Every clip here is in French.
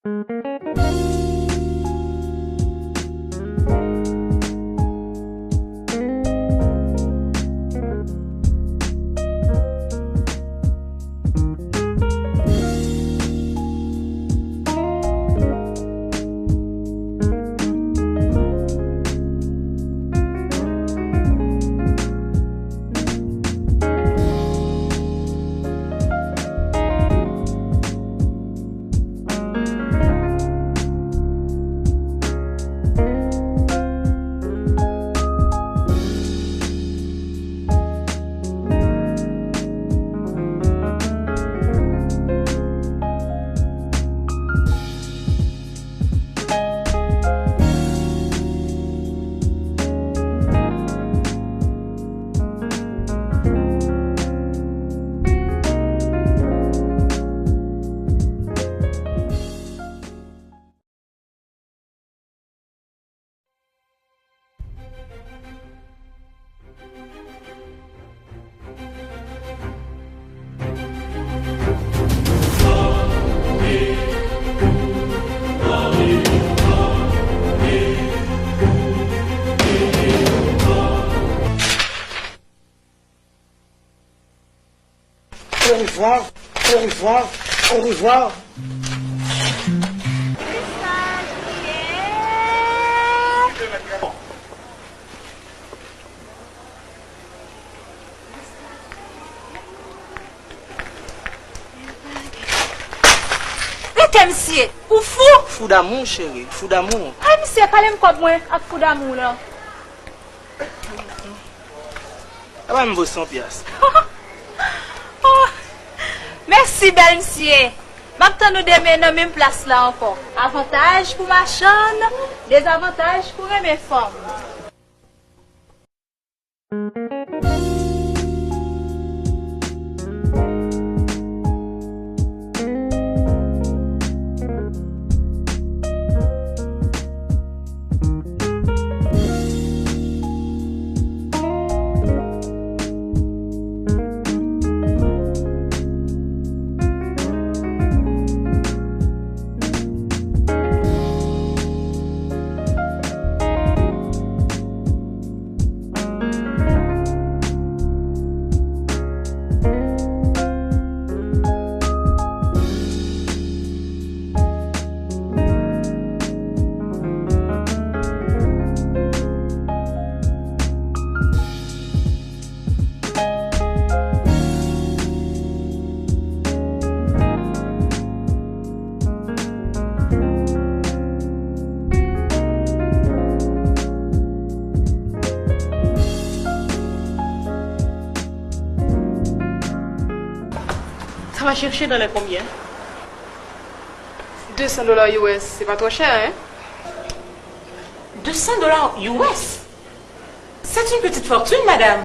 Au revoir, au revoir, au revoir. Monsieur, ou fou? Fou d'amour, chérie, fou d'amour. Ah, monsieur, calme quoi moi avec fou d'amour là. Ah bah, me vaut 100 piastres. Oh, merci, belle monsieur. Maintenant, nous demain dans la même place là encore. Avantage pour ma chambre, désavantage pour mes femmes. Ça va chercher dans les combien? $200 US, c'est pas trop cher, hein? $200 US? C'est une petite fortune, madame.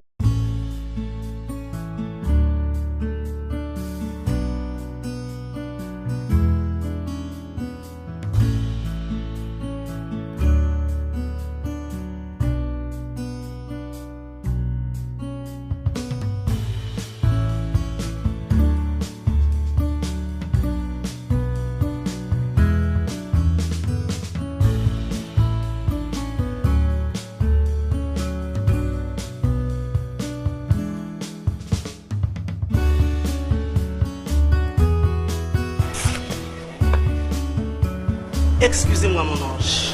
Excusez-moi, mon ange.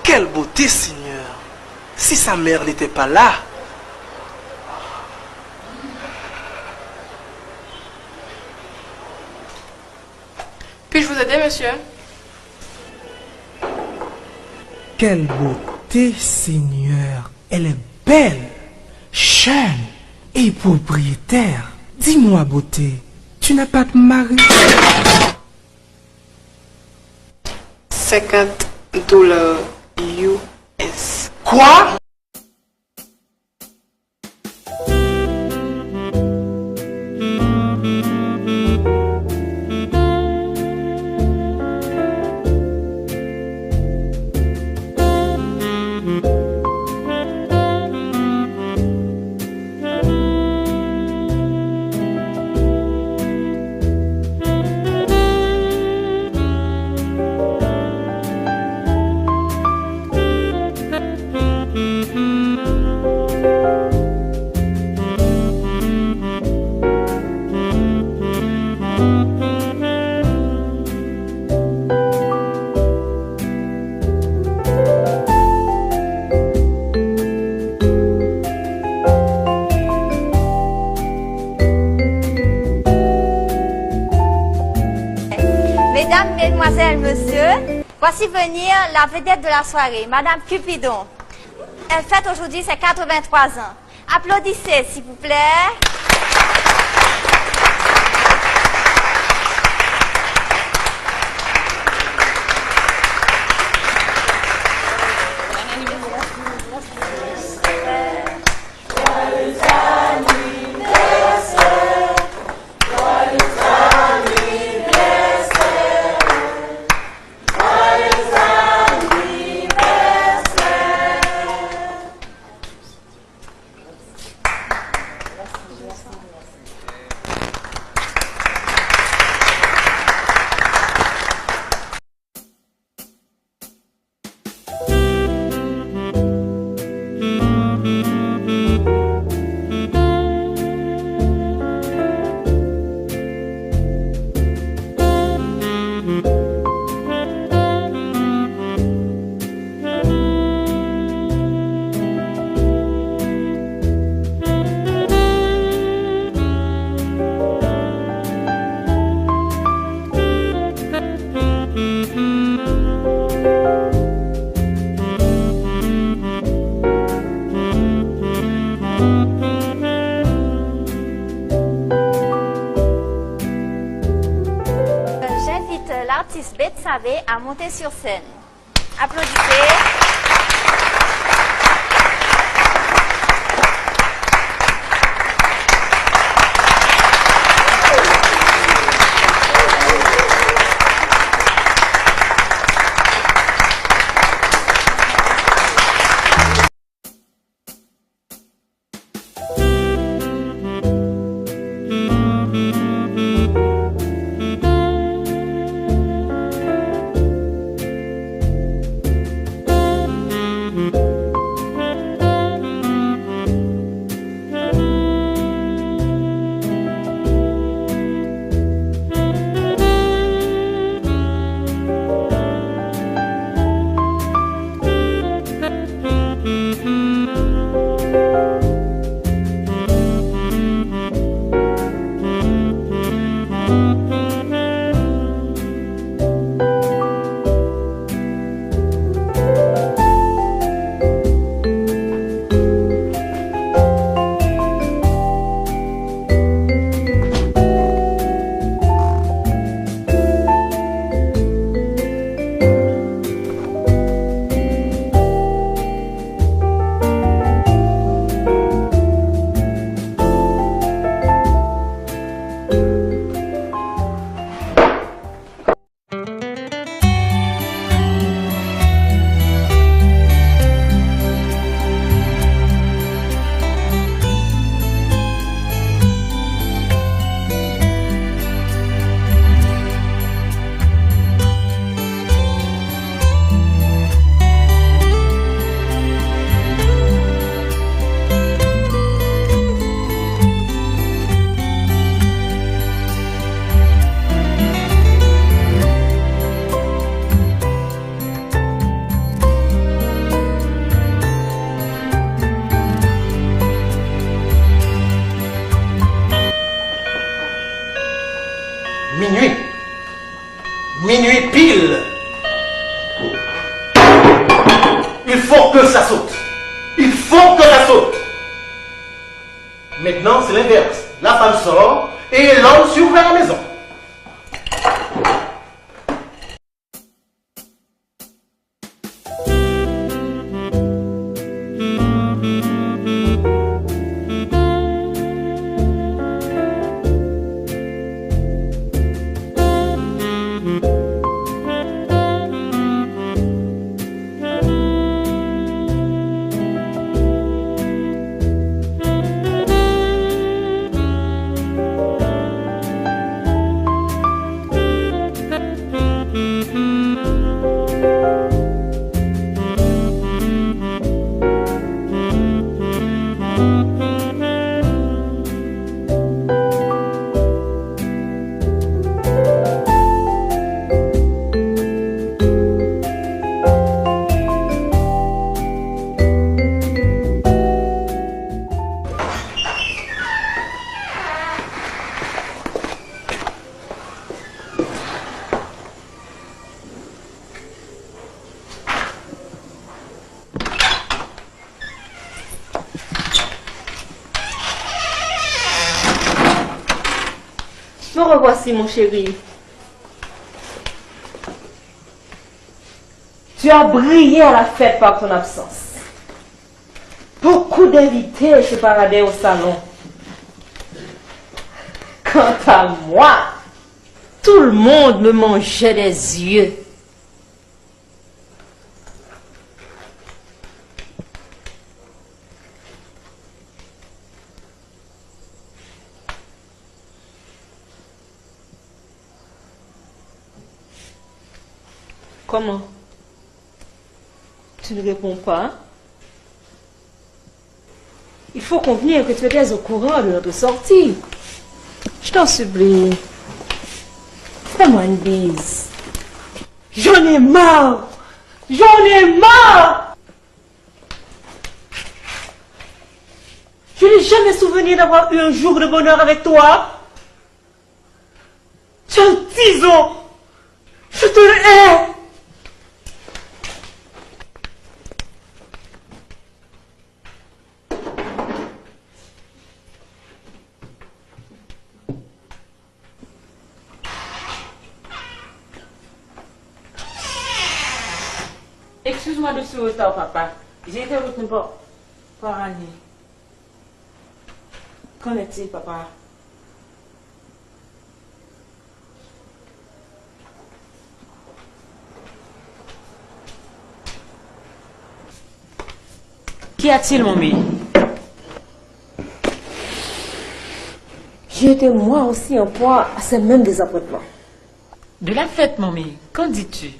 Quelle beauté, Seigneur! Si sa mère n'était pas là. Puis-je vous aider, monsieur? Quelle beauté, Seigneur! Elle est belle, jeune et propriétaire. Dis-moi, beauté, tu n'as pas de mari? $50 US. Quoi? Mesdames, Mesdemoiselles, Messieurs, voici venir la vedette de la soirée, Madame Cupidon. Elle fête aujourd'hui ses 83 ans. Applaudissez, s'il vous plaît. L'artiste Betsavé à monter sur scène. Applaudissez. Minuit. Minuit pile. Il faut que ça saute. Il faut que ça saute. Maintenant, c'est l'inverse. La femme sort et l'homme surveille la maison. me voici, mon chéri. Tu as brillé à la fête par ton absence. Beaucoup d'invités se paradaient au salon. Quant à moi, tout le monde me mangeait des yeux. Comment? Tu ne réponds pas? Il faut convenir que tu étais au courant de notre sortie. Je t'en supplie. Fais-moi une bise. J'en ai marre! J'en ai marre! Je n'ai jamais souvenir d'avoir eu un jour de bonheur avec toi. Tu es un tison! Je te hais! Excuse-moi de ce retard, papa. J'ai été retenu par Annie. Qu'en est-il, papa? Qu'y a-t-il, mamie? J'ai été moi aussi en proie à ces mêmes désappointements. De la fête, mamie, qu'en dis-tu?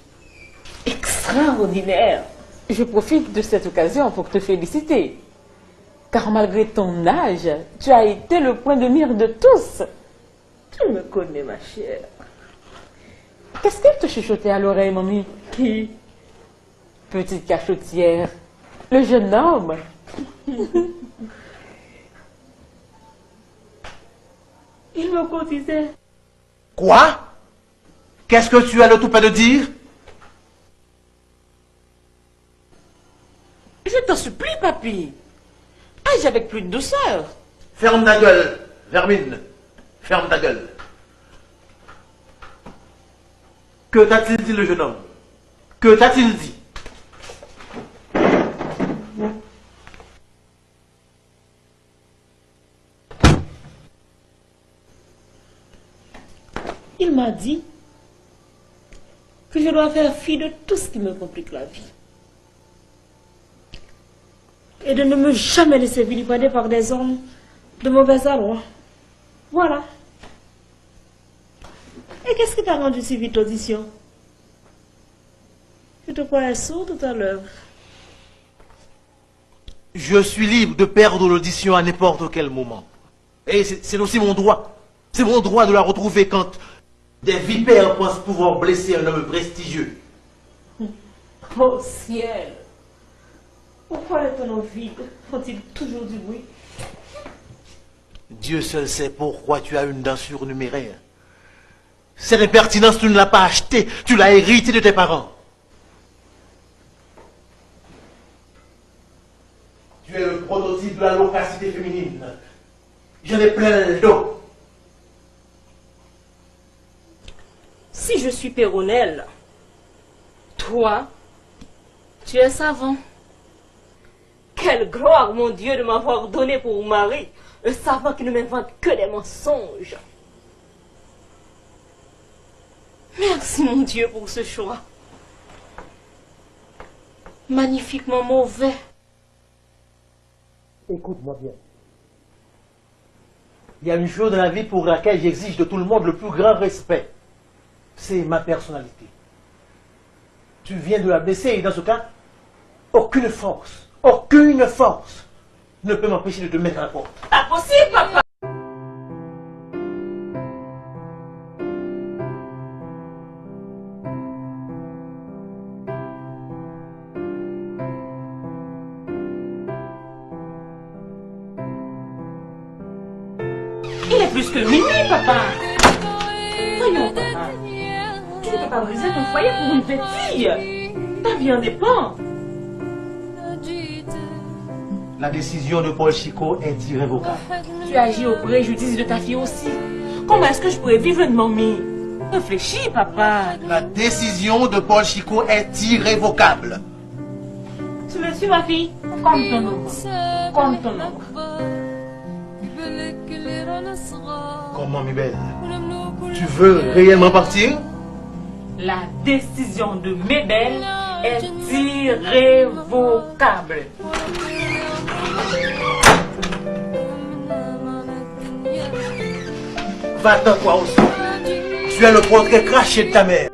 Extraordinaire. Je profite de cette occasion pour te féliciter. Car malgré ton âge, tu as été le point de mire de tous. Tu me connais, ma chère. Qu'est-ce qu'elle te chuchotait à l'oreille, mamie? Qui? Petite cachotière. Le jeune homme. Il me cotisait. Quoi? Qu'est-ce que tu as le toupet de dire? Je t'en supplie, papy. Agis avec plus de douceur. Ferme ta gueule, Vermine. Ferme ta gueule. Que t'a-t-il dit, le jeune homme? Que t'a-t-il dit? Il m'a dit que je dois faire fi de tout ce qui me complique la vie. Et de ne me jamais laisser vilipender par des hommes de mauvais aloi. Voilà. Et qu'est-ce qui t'a rendu si vite l'audition? Je te croyais sourd tout à l'heure. Je suis libre de perdre l'audition à n'importe quel moment. Et c'est aussi mon droit. C'est mon droit de la retrouver quand des vipères pensent pouvoir blesser un homme prestigieux. Oh ciel! Pourquoi les tonneaux vides font-ils toujours du bruit? Dieu seul sait pourquoi tu as une dent surnuméraire. Cette impertinence, tu ne l'as pas achetée, tu l'as héritée de tes parents. Tu es le prototype de la loquacité féminine. J'en ai plein le dos. Si je suis Péronnelle, toi, tu es savant. Quelle gloire, mon Dieu, de m'avoir donné pour mari un savant qui ne m'invente que des mensonges. Merci, mon Dieu, pour ce choix. Magnifiquement mauvais. Écoute-moi bien. Il y a une chose dans la vie pour laquelle j'exige de tout le monde le plus grand respect. C'est ma personnalité. Tu viens de la blesser et dans ce cas, aucune force ne peut m'empêcher de te mettre à la porte. Impossible, papa! Il est plus que minuit, papa! Voyons, papa. Tu ne peux pas briser ton foyer pour une petite fille. Ta vie en dépend. La décision de Paul Chicot est irrévocable. Tu agis au préjudice de ta fille aussi. Comment est-ce que je pourrais vivre de mamie? Réfléchis, papa. La décision de Paul Chico est irrévocable. Tu me suis, ma fille? Comme ton nom. Comme ton nom. Comment, mi belle? Tu veux réellement partir? La décision de Mébel est irrévocable. Va-t'en toi aussi. Tu es le portrait craché de ta mère.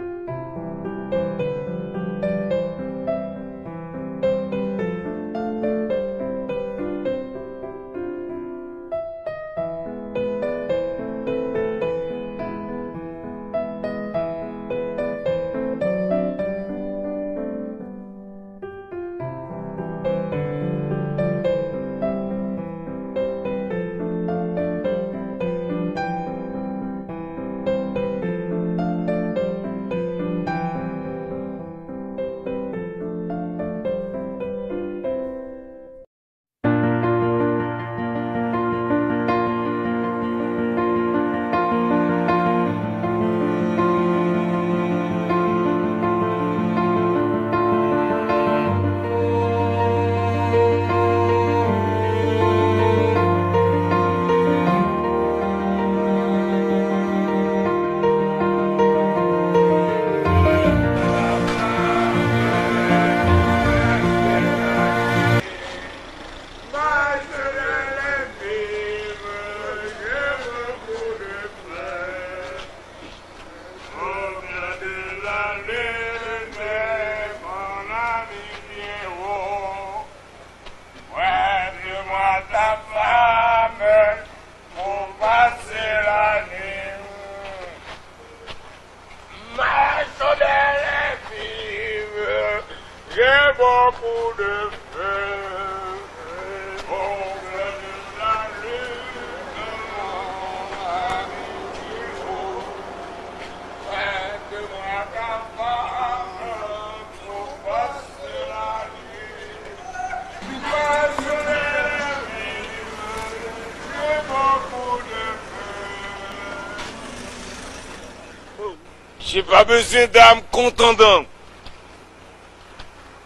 J'ai pas besoin d'âme contendante,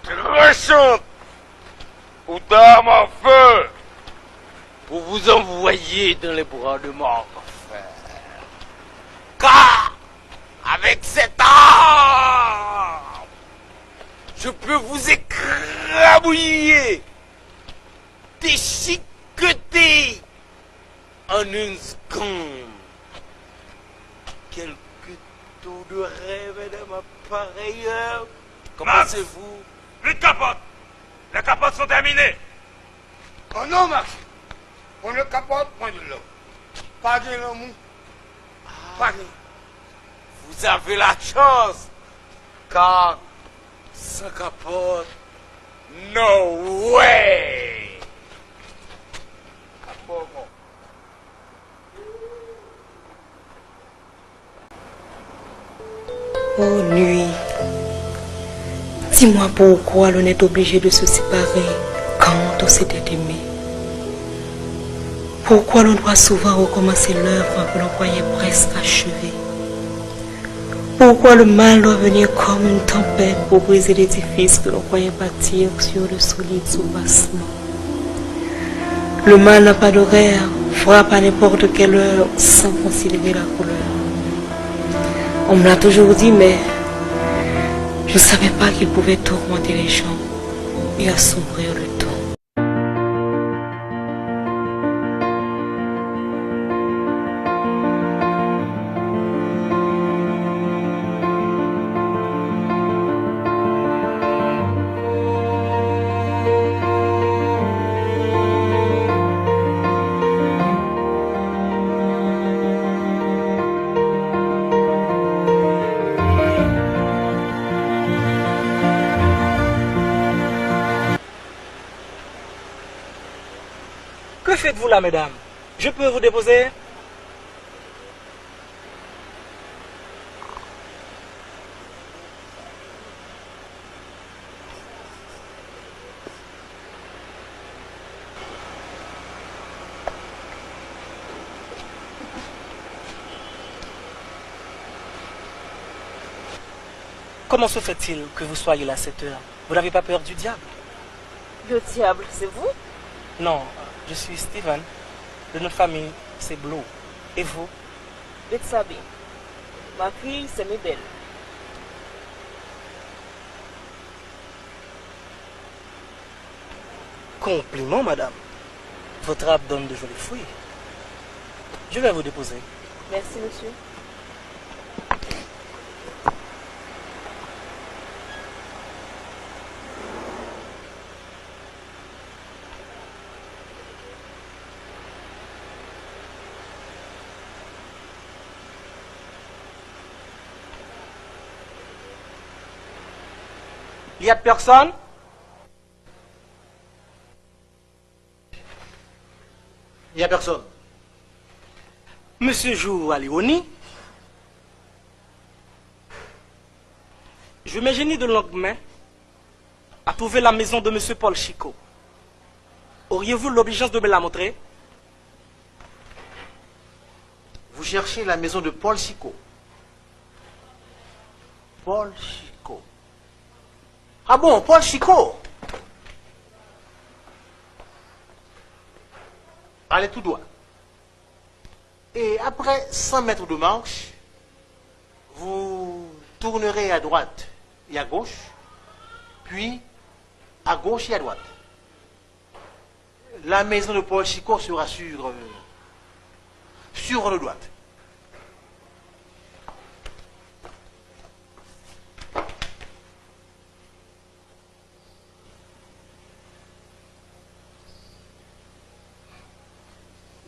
tranchante ou d'âme en feu pour vous envoyer dans les bras de mon enfer. Car avec cette arme, je peux vous écrabouiller, déchiqueter en une seconde. Quelques taux de rêve, madame, pareil. Commencez-vous? Plus de capotes! Les capotes sont terminées! Oh non, Max! On ne capote, point de l'eau. Pas de l'amour. Pas de... Vous avez la chance, car sans capote, no way! Capote, bon. Oh nuit, dis-moi pourquoi l'on est obligé de se séparer quand on s'était aimé. Pourquoi l'on doit souvent recommencer l'œuvre que l'on croyait presque achevée. Pourquoi le mal doit venir comme une tempête pour briser l'édifice que l'on croyait bâtir sur le solide soubassement. Le mal n'a pas d'horaire, frappe à n'importe quelle heure sans considérer la couleur. On me l'a toujours dit, mais je ne savais pas qu'il pouvait tourmenter les gens et assombrir le temps. Que faites-vous là, mesdames? Je peux vous déposer? Comment se fait-il que vous soyez là à cette heure? Vous n'avez pas peur du diable? Le diable, c'est vous? Non, je suis Steven. De notre famille, c'est Blue. Et vous? Betsabe. Ma fille, c'est Mabel. Compliment, madame. Votre arbre donne de jolis fruits. Je vais vous déposer. Merci, monsieur. Il y a personne? Il n'y a personne. Monsieur joue à l'ironie. Je me génie de longue main à trouver la maison de monsieur Paul Chicot. Auriez-vous l'obligeance de me la montrer? Vous cherchez la maison de Paul Chicot. Paul Chicot. Ah bon, Paul Chicot. Allez tout droit. Et après 100 mètres de marche, vous tournerez à droite et à gauche, puis à gauche et à droite. La maison de Paul Chicot sera sur votre droite.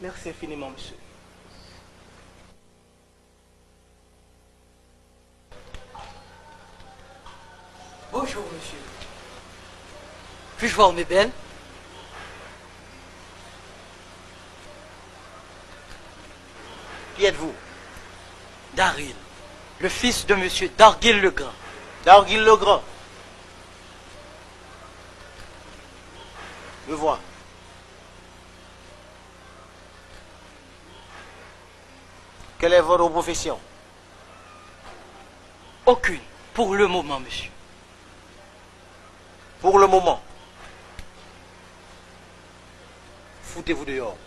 Merci infiniment, monsieur. Bonjour, monsieur. Puis-je voir Mabel? Qui êtes-vous? Daryl, le fils de monsieur Darguil le Grand. Darguil le Grand. Me vois. Quelle est votre profession? Aucune, pour le moment, monsieur. Pour le moment. Foutez-vous dehors.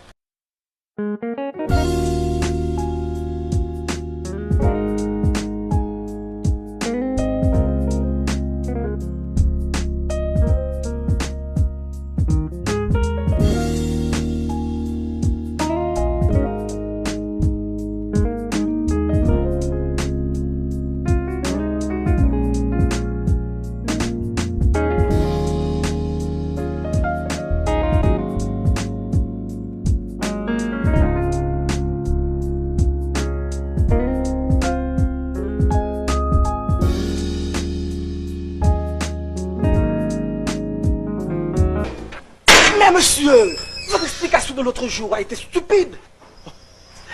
Mais monsieur, votre explication de l'autre jour a été stupide.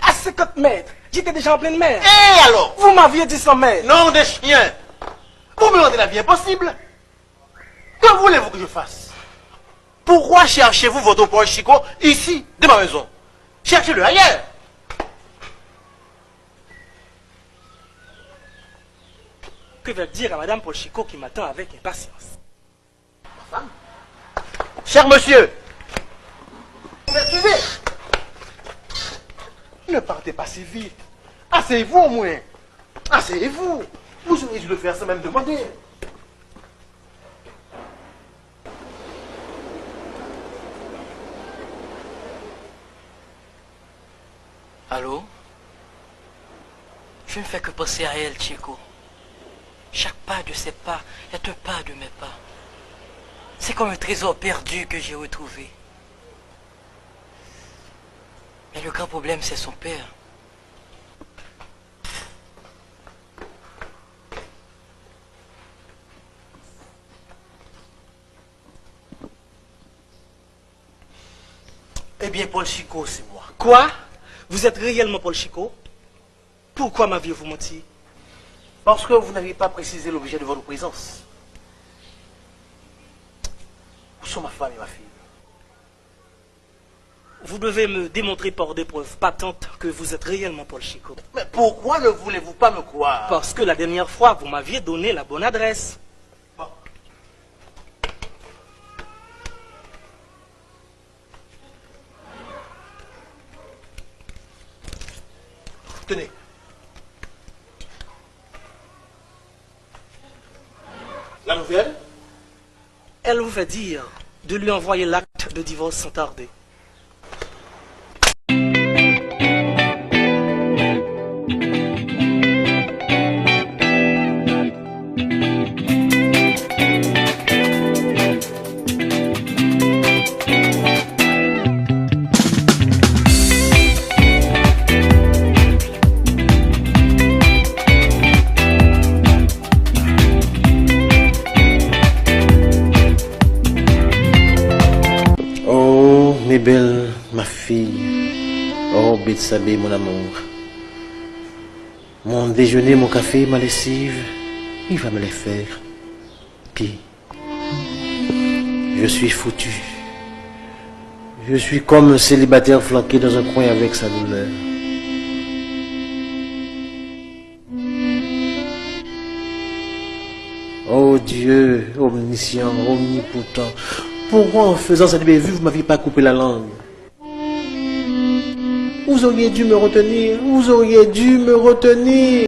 À 50 mètres, j'étais déjà en pleine mer. Et alors? Vous m'aviez dit 100 mètres. Non, des chiens. Vous me rendez la vie impossible. Que voulez-vous que je fasse? Pourquoi cherchez-vous votre Paul Chicot ici, de ma maison? Cherchez-le ailleurs. Que vais-je dire à madame Paul Chicot qui m'attend avec impatience? Ma femme? Cher monsieur, vous me suivez? Ne partez pas si vite. Asseyez-vous au moins. Asseyez-vous. Vous auriez dû le faire sans même demander. Allô? Je ne fais que penser à elle, Chico. Chaque pas de ses pas est un pas de mes pas. C'est comme un trésor perdu que j'ai retrouvé. Mais le grand problème, c'est son père. Eh bien, Paul Chicot, c'est moi. Quoi? Vous êtes réellement Paul Chicot? Pourquoi m'aviez-vous menti? Parce que vous n'avez pas précisé l'objet de votre présence. Où sont ma femme et ma fille? Vous devez me démontrer par des preuves patentes que vous êtes réellement Paul Chico. Mais pourquoi ne voulez-vous pas me croire? Parce que la dernière fois, vous m'aviez donné la bonne adresse. Bon. Tenez. La nouvelle? Elle vous fait dire de lui envoyer l'acte de divorce sans tarder. Belle, ma fille, oh Betsabé, mon amour. Mon déjeuner, mon café, ma lessive, il va me les faire. Puis, je suis foutu. Je suis comme un célibataire flanqué dans un coin avec sa douleur. Oh Dieu, omniscient, omnipotent. Pourquoi en faisant cette bévue, vous ne m'aviez pas coupé la langue? Vous auriez dû me retenir, vous auriez dû me retenir.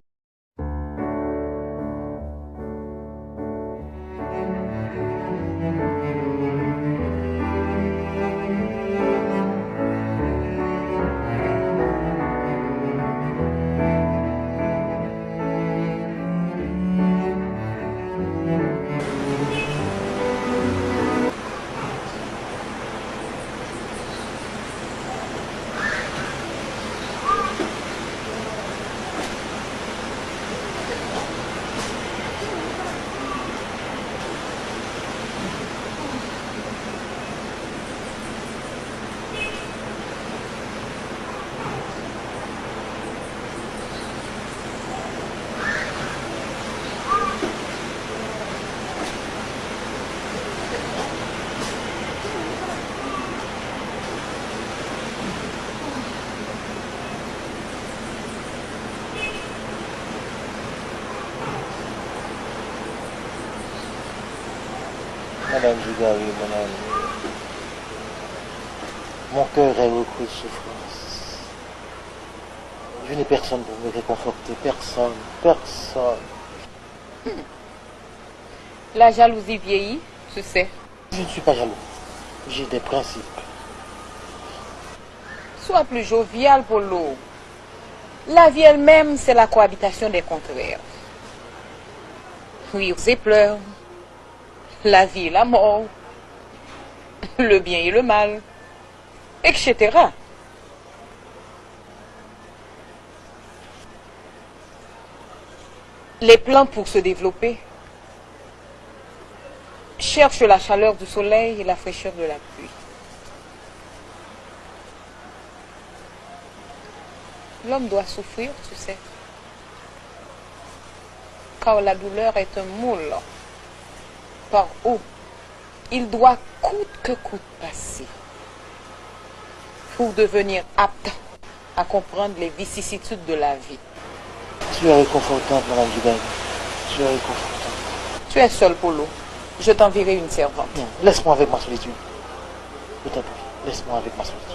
Madame Dugarry, mon ami, mon cœur est recouvert de souffrance. Je n'ai personne pour me réconforter, personne, personne. La jalousie vieillit, tu sais. Je ne suis pas jaloux, j'ai des principes. Sois plus jovial, Polo. La vie elle-même, c'est la cohabitation des contraires. Rire et pleurs. La vie et la mort, le bien et le mal, etc. Les plantes, pour se développer, cherchent la chaleur du soleil et la fraîcheur de la pluie. L'homme doit souffrir, tu sais, car la douleur est un moule par où il doit coûte que coûte passer pour devenir apte à comprendre les vicissitudes de la vie. Tu es réconfortante, Madame Dugarry. Tu es réconfortante. Tu es seul, Polo. Je t'enverrai une servante. Non, laisse-moi avec ma solitude. Je t'en prie, laisse-moi avec ma solitude.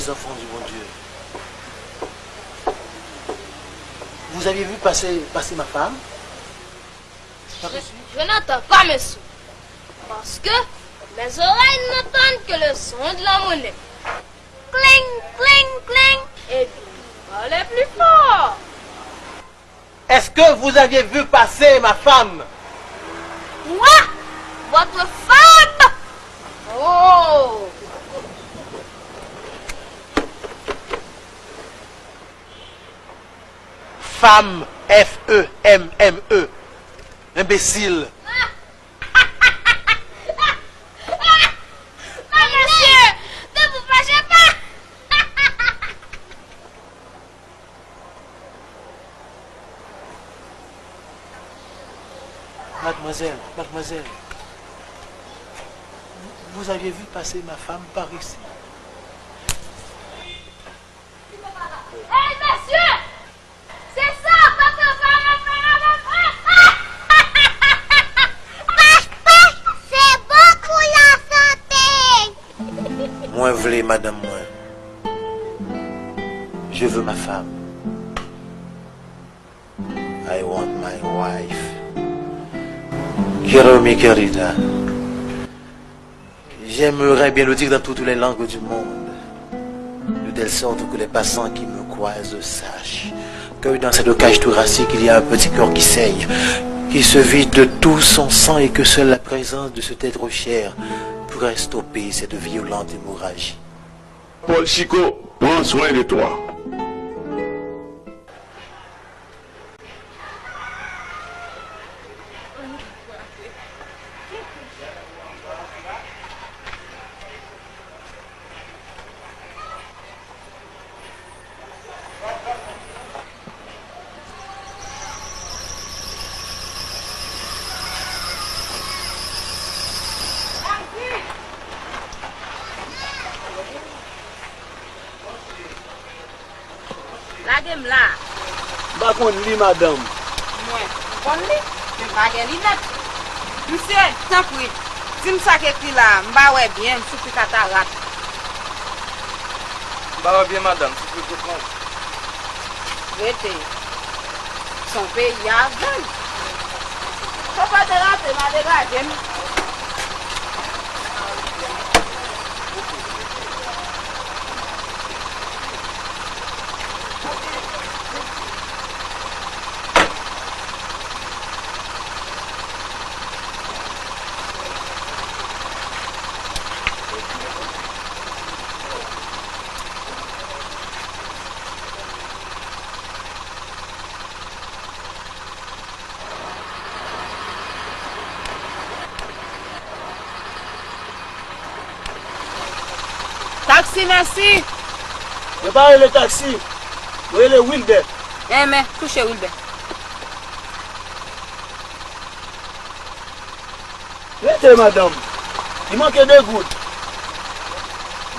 Enfants du bon Dieu, vous aviez vu passer ma femme? Je n'entends pas, monsieur, parce que mes oreilles n'entendent que le son de la monnaie. Cling, cling, cling, et puis parlez plus fort. Est-ce que vous aviez vu passer ma femme? Moi? Votre femme? Oh! Femme, F-E-M-M-E. Imbécile. Mademoiselle, mademoiselle, vous aviez vu passer ma femme par ici? Hé, monsieur! C'est ça, votre femme! C'est bon pour la santé! Moi voulez, madame, moi. Je veux ma femme. I want my wife. Quiero mi querida. J'aimerais bien le dire dans toutes les langues du monde, de telle sorte que les passants qui me croisent sachent que dans cette cage thoracique il y a un petit corps qui saigne, qui se vide de tout son sang et que seule la présence de cet être cher pourrait stopper cette violente hémorragie. Paul Chico, prends soin de toi. La game là. Ba kon li, madame. Moi, kon li? M'a gen li net. Monsieur, t'en prie. Si m'sa ke pi là, m'ba ouais bien, m'soupi katarak. Bah bien madame, si vous comprendre. Vete. Son pays a ven. Faut pas te rater, m'a dégagé. Taxi, merci. Je parle le taxi. Vous le Wilber. Eh, mais, touchez Wilber. Restez, madame. Il manque 2 gouttes.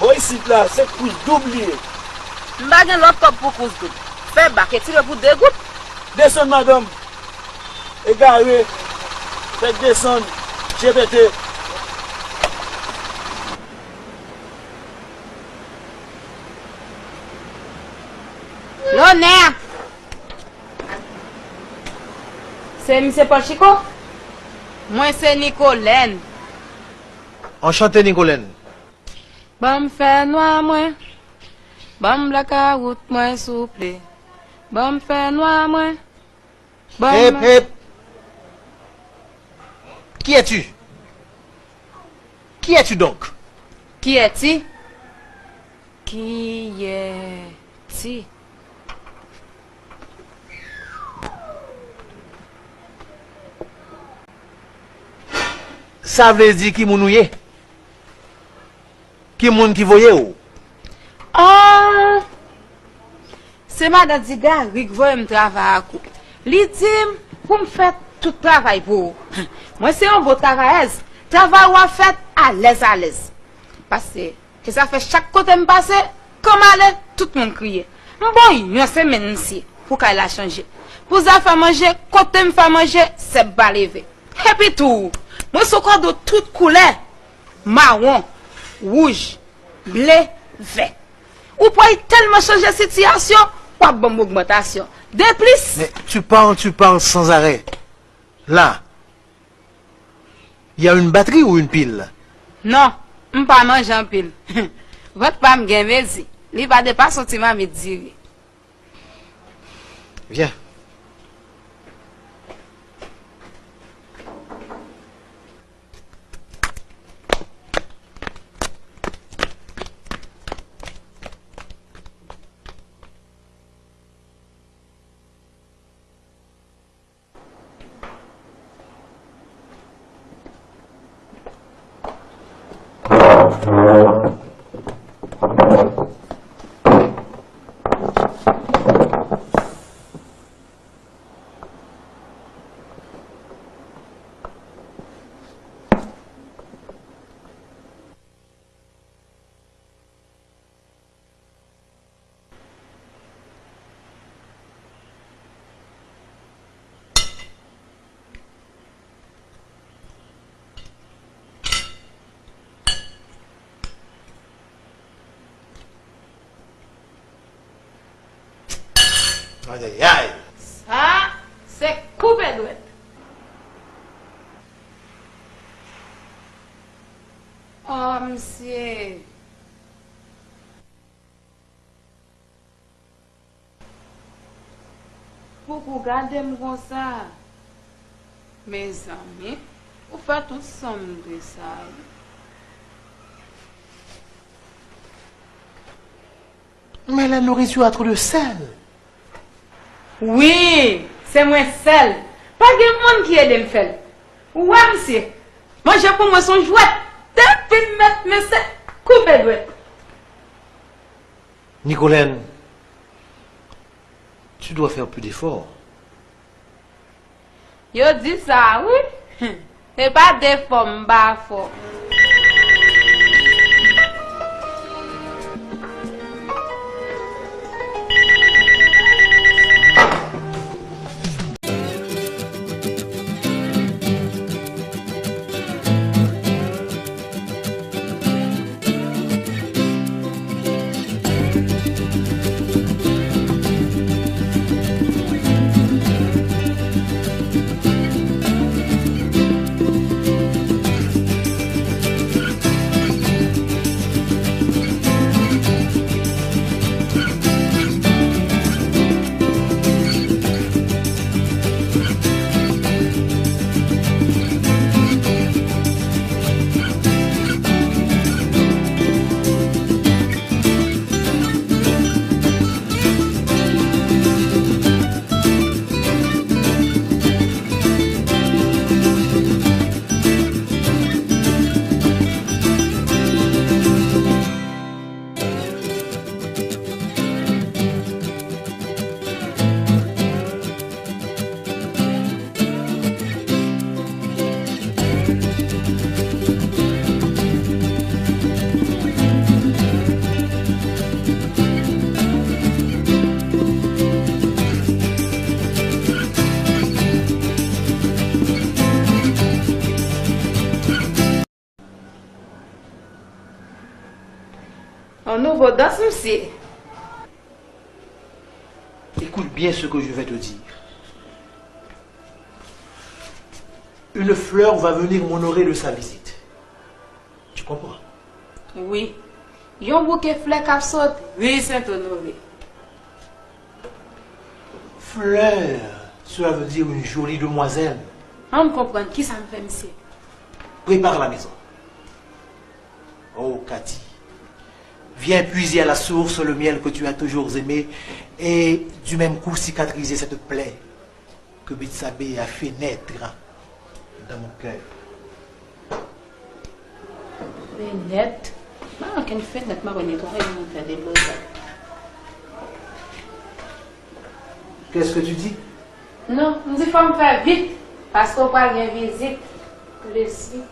Bon, ici, là, c'est pour d'oublier. M'ba gen l'autre top pour cause gouttes. Fais bac et tire pour 2 gouttes. Descends, madame. Égaré. Faites descendre. GPT. L'honneur. C'est M. Paul Chico? Moi, c'est Nicolène. Enchanté, Nicolène. Bam fait noir, moi. Bam la carotte, moi, souple. Bam fait noir, moi. Hep, hep. Qui es-tu? Qui es-tu donc? Qui est-tu? Qui est-tu? Ça veut dire qui mounouye? Qui moun qui voye ou? Oh! C'est madame Diga, qui veut me travailler. Li dit, pour me faire tout travail pour. Moi, c'est un beau travail. Travail ou fait à l'aise. Parce que ça fait chaque côté me passer, comme aller, tout le monde crie. Bon, il c'est ici pour qu'elle a changé. Pour ça faire manger, côté me faire manger, c'est balevé. Et puis tout. Moi, c'est quoi de toutes couleurs. Marron, rouge, bleu, vert. Ou pouvez tellement changer la situation, pas de bonne augmentation. De plus. Mais tu parles sans arrêt. Là, il y a une batterie ou une pile? Non, je ne pas manger en pile. Votre femme gagne mezi. Il va pas sortir ma midi. Viens. Aïe, aïe, aïe. Ça, c'est coupé douette. Oh, monsieur. Pourquoi regardez-moi comme ça? Mes amis, vous faites tout somme de ça. Mais la nourriture a trop de sel. Oui, c'est moi seul. Pas de monde qui aide me faire. Ouais, monsieur. Manger pour moi son jouet. Depuis mettre mes seins, coupez douette. Nicolène, tu dois faire plus d'efforts. Yo dit ça, oui. C'est pas des formes bas fort. Un nouveau danse, monsieur. Écoute bien ce que je vais te dire. Une fleur va venir m'honorer de sa visite. Tu comprends? Oui. Yon bouquet fleur qui saute. Oui, Saint-Honoré. Fleur, cela veut dire une jolie demoiselle. On me comprend. Qui ça me fait, monsieur? Prépare la maison. Oh, Cathy. Viens puiser à la source le miel que tu as toujours aimé et du même coup cicatriser cette plaie que Bitsabé a fait naître dans mon cœur. Net. Non, qu'elle fait net, ma renettoie et on fait des beaux. Qu'est-ce que tu dis? Non, on dit qu'il faut me faire vite parce qu'on va bien visite le site.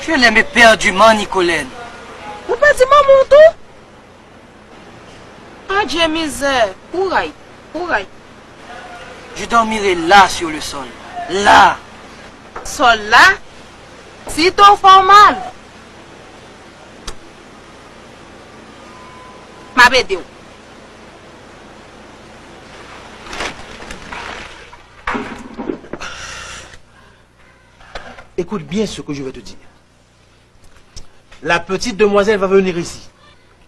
Je l'aime éperdument, Nicolène. Vous pas dit maman tout? Moi, j'ai misère. Couraille. Je dormirai là sur le sol. Là. Sol là? Si t'en fais mal. Ma bête. Écoute bien ce que je vais te dire. La petite demoiselle va venir ici.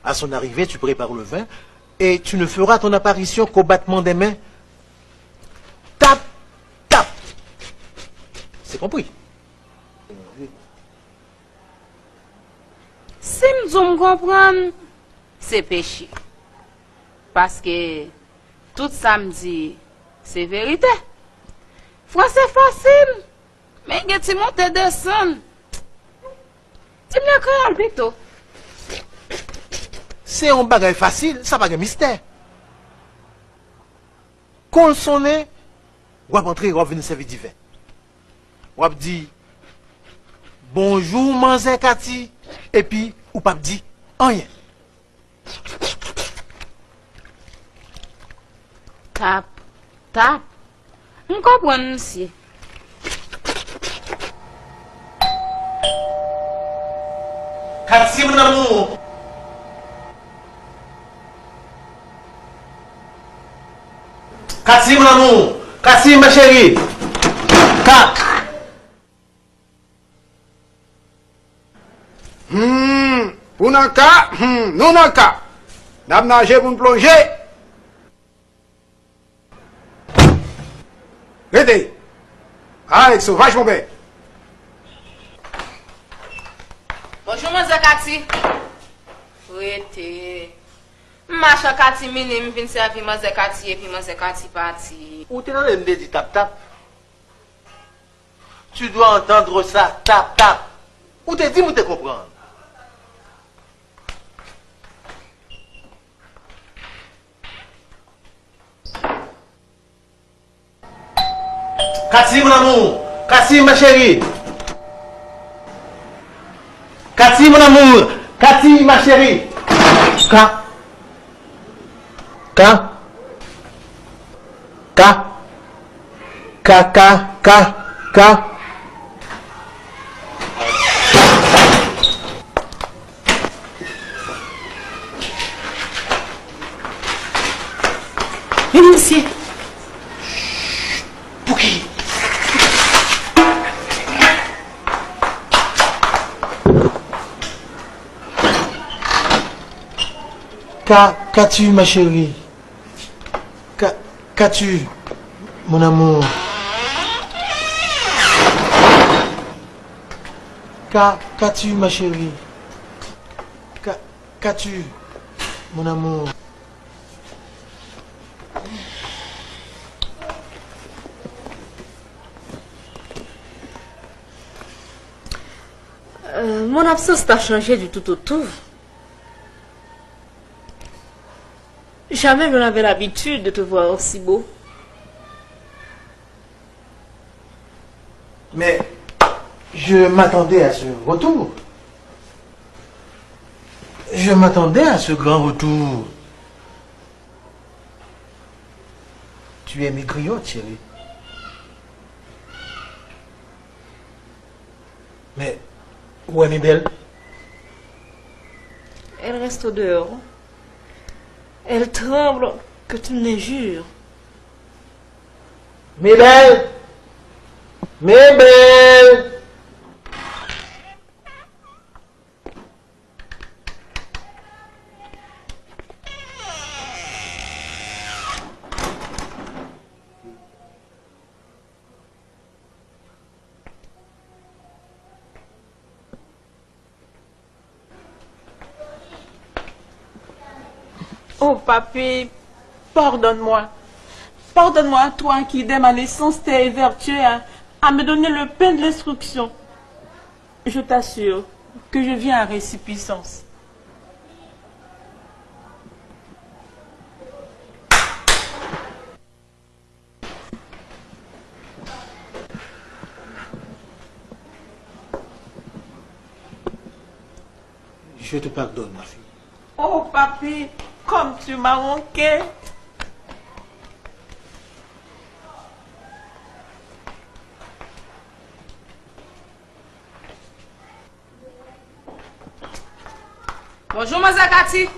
À son arrivée, tu prépares le vin et tu ne feras ton apparition qu'au battement des mains. Tape, tape. C'est compris? Si je comprends, c'est péché. Parce que tout samedi, c'est vérité. C'est facile. Mais quand tu montes et descends, tu me créole plutôt. C'est un bagage facile, ça pas de mystère. Quand le sonne, on va entrer, on va venir servir divin. On va dire bonjour, Manzé Kati, et puis on va dire rien. Tap. On comprend, monsieur. Kati, mon amour. Kati, mon amour. Kati, ma chérie. Pour un cas, non un cas. N'a nagé pour plonger. Regardez. Allez, sauvage, mon père. Bonjour, Manzé Kati. Rete. Macha Kati minim vin servi Manzé Kati et puis Manzé Kati parti. Où t'es dans le dit tap. Tu dois entendre ça, tap. Où t'es dit, où t'es comprendre. Kati, mon amour. Kati, ma chérie. Kati, mon amour. Kati, ma chérie. Ka. Monsieur. Pour qui? Qu'as-tu, ma chérie? Qu'as-tu, mon amour? Qu'as-tu, ma chérie? Qu'as-tu, mon amour? Mon absence t'a changé du tout au tout. Jamais je n'avais l'habitude de te voir aussi beau. Mais je m'attendais à ce retour. Je m'attendais à ce grand retour. Tu es maigriot, chérie. Mais où est mes belles? Elle reste au dehors. Elle tremble que tu me jures. Mes belles! Mes belles! Oh, papy, pardonne-moi. Pardonne-moi, toi qui, dès ma naissance, t'es vertueux à me donner le pain de l'instruction. Je t'assure que je viens à récipiscence. Je te pardonne, ma fille. Oh, papy, comme Comme tu m'as manqué. Bonjour, Mazakati.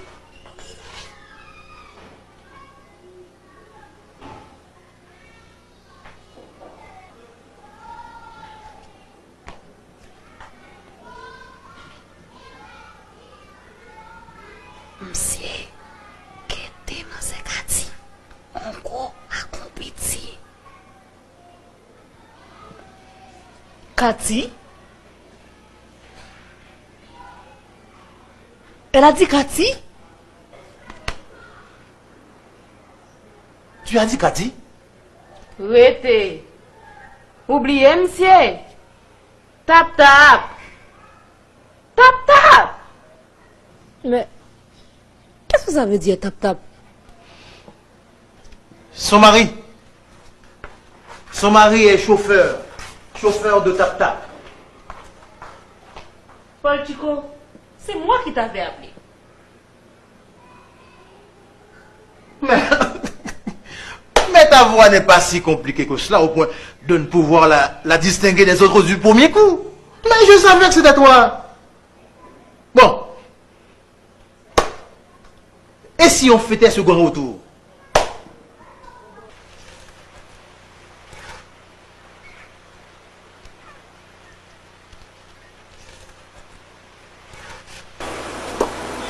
Monsieur, qu'était Mazakati? Encore à compétir. Cathy? Elle a dit Cathy? Tu as dit Cathy? Rete. Oubliez, monsieur. Tap, tap. Tap, tap. Mais, qu'est-ce que ça veut dire, tap, tap? Son mari. Son mari est chauffeur. Chauffeur de Tap Tap. Paul Chico, c'est moi qui t'avais appelé. Mais ta voix n'est pas si compliquée que cela au point de ne pouvoir la distinguer des autres du premier coup. Mais je savais que c'était toi. Bon. Et si on fêtait ce grand retour?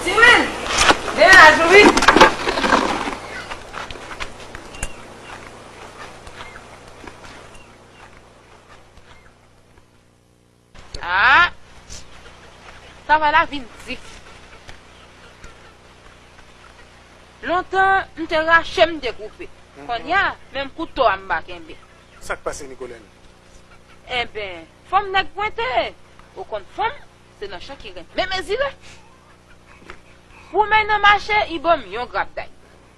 Simon, viens là, je vite. Ah, ça va la vite. Longtemps, je te rache, je te coupe. Quand il y a même couteau en bas, Ça qui passe, Nicolène? eh bien, femme n'a pointé. Au compte femme, c'est dans chaque qui mais il pour mener marché, il bon mieux grave d'ail.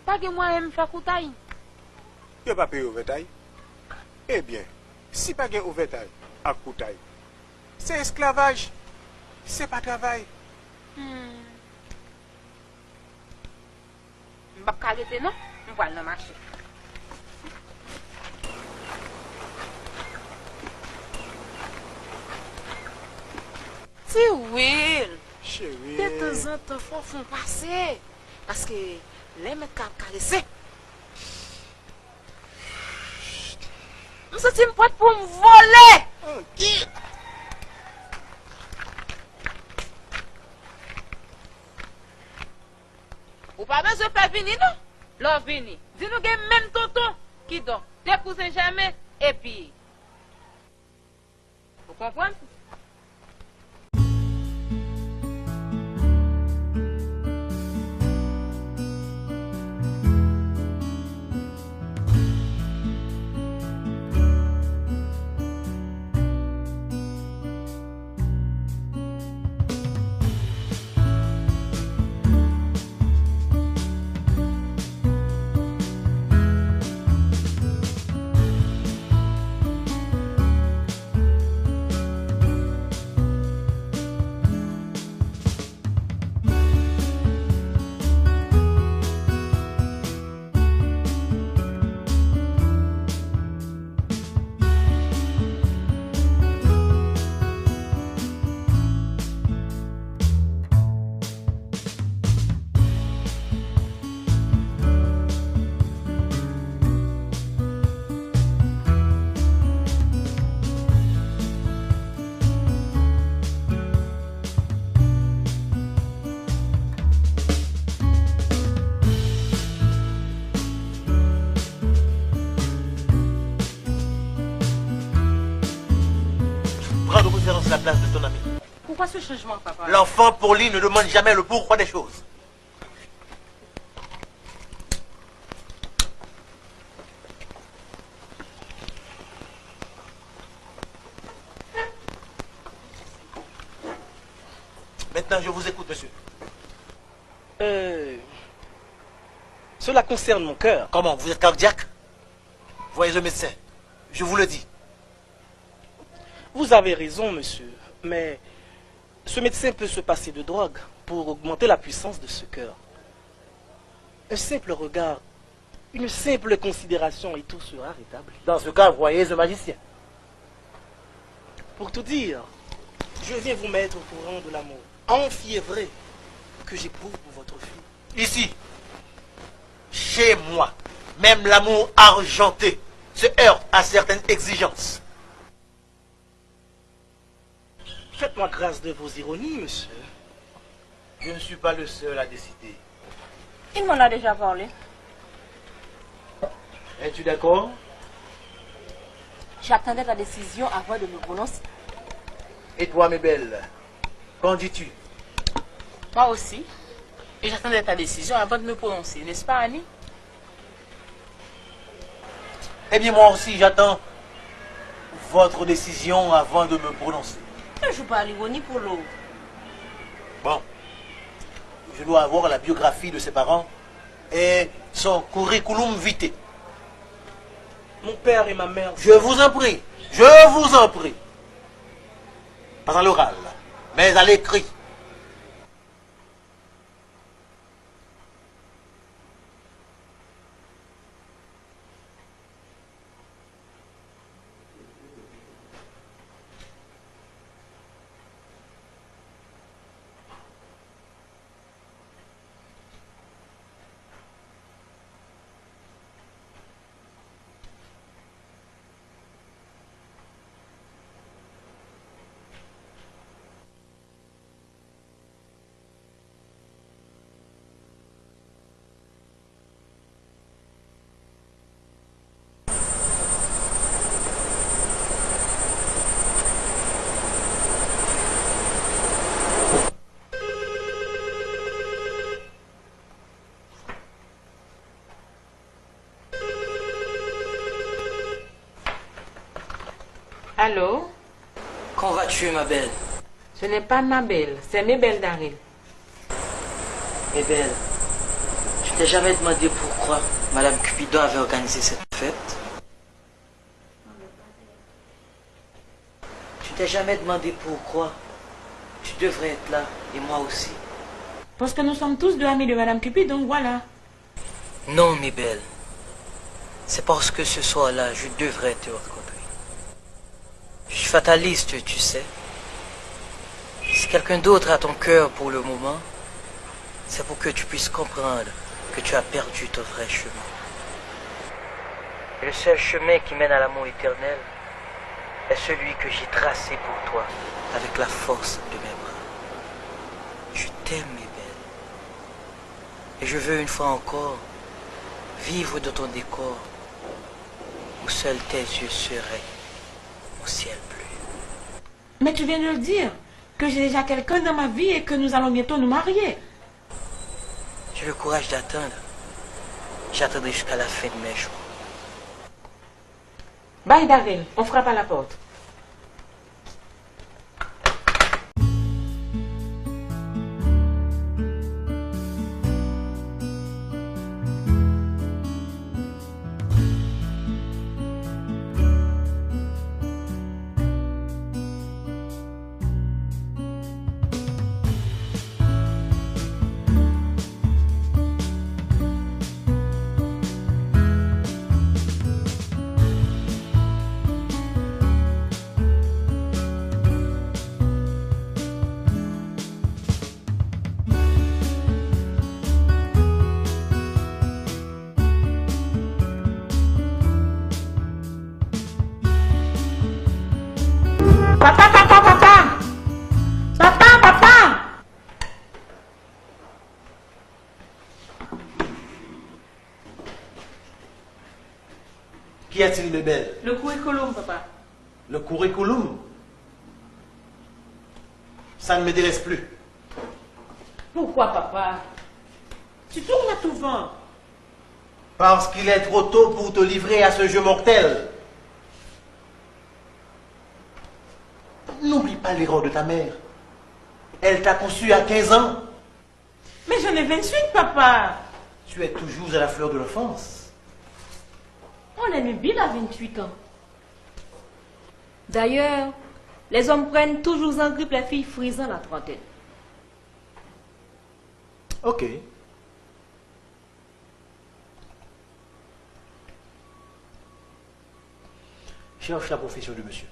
Pas que moi, je me fais coutaille. Il n'y a pas payé au vétail. Eh bien, si pas de au vétail, à coutaille, c'est esclavage. C'est pas travail. Je ne vais pas arrêter, non? Je vais aller dans le marché. Si Will, Chérie. de temps en temps, faut passer. Parce que les mecs caresser. Je suis prête pour me voler. Ok. Ou pas besoin de faire venir, non? L'on vini. Dis-nous que même tonton qui donne. Dépousser jamais. Et puis. Vous comprenez? La place de ton ami. Pourquoi ce changement, papa? L'enfant pour lui ne demande jamais le pourquoi des choses. Maintenant, je vous écoute, monsieur. Cela concerne mon cœur. Comment? Vous êtes cardiaque? Voyez le médecin. Je vous le dis. Vous avez raison, monsieur, mais ce médecin peut se passer de drogue pour augmenter la puissance de ce cœur. Un simple regard, une simple considération et tout sera rétabli. Dans ce cas, voyez un magicien. Pour tout dire, je viens vous mettre au courant de l'amour enfiévré que j'éprouve pour votre fille. Ici, chez moi, même l'amour argenté se heurte à certaines exigences. Faites-moi grâce de vos ironies, monsieur. Je ne suis pas le seul à décider. Il m'en a déjà parlé. Es-tu d'accord? J'attendais ta décision avant de me prononcer. Et toi, mes belles, qu'en dis-tu? Moi aussi. Et j'attendais ta décision avant de me prononcer, n'est-ce pas, Annie? Eh bien, moi aussi, j'attends votre décision avant de me prononcer. Ne joue pas à l'ironie pour l'eau. Bon, je dois avoir la biographie de ses parents et son curriculum vitae. Mon père et ma mère... Je vous en prie, je vous en prie. Pas à l'oral, mais à l'écrit. Allô? Quand vas-tu, ma belle? Ce n'est pas ma belle, c'est mes belles Daryl. Mes belles, je t'ai jamais demandé pourquoi Madame Cupidon avait organisé cette fête. Tu t'es jamais demandé pourquoi tu devrais être là, et moi aussi. Parce que nous sommes tous deux amis de Madame Cupidon, voilà. Non, mes belles. C'est parce que ce soir-là, je devrais te rencontrer. Je suis fataliste, tu sais. Si quelqu'un d'autre a ton cœur pour le moment, c'est pour que tu puisses comprendre que tu as perdu ton vrai chemin. Et le seul chemin qui mène à l'amour éternel est celui que j'ai tracé pour toi avec la force de mes bras. Je t'aime, mes belles. Et je veux une fois encore vivre dans ton décor où seuls tes yeux seraient mon ciel bleu. Mais tu viens de le dire, que j'ai déjà quelqu'un dans ma vie et que nous allons bientôt nous marier. J'ai le courage d'attendre. J'attendrai jusqu'à la fin de mes jours. Bye Daryl, on frappe à la porte. Qu'y a-t-il, mes belles? Le curriculum, papa. Le curriculum? Ça ne m'intéresse plus. Pourquoi, papa? Tu tournes à tout vent. Parce qu'il est trop tôt pour te livrer à ce jeu mortel. N'oublie pas l'erreur de ta mère. Elle t'a conçu à 15 ans. Mais j'en ai 28, papa. Tu es toujours à la fleur de l'enfance. On aime Bill à 28 ans. D'ailleurs, les hommes prennent toujours en grippe les filles frisant la trentaine. Ok. cherche la profession de monsieur.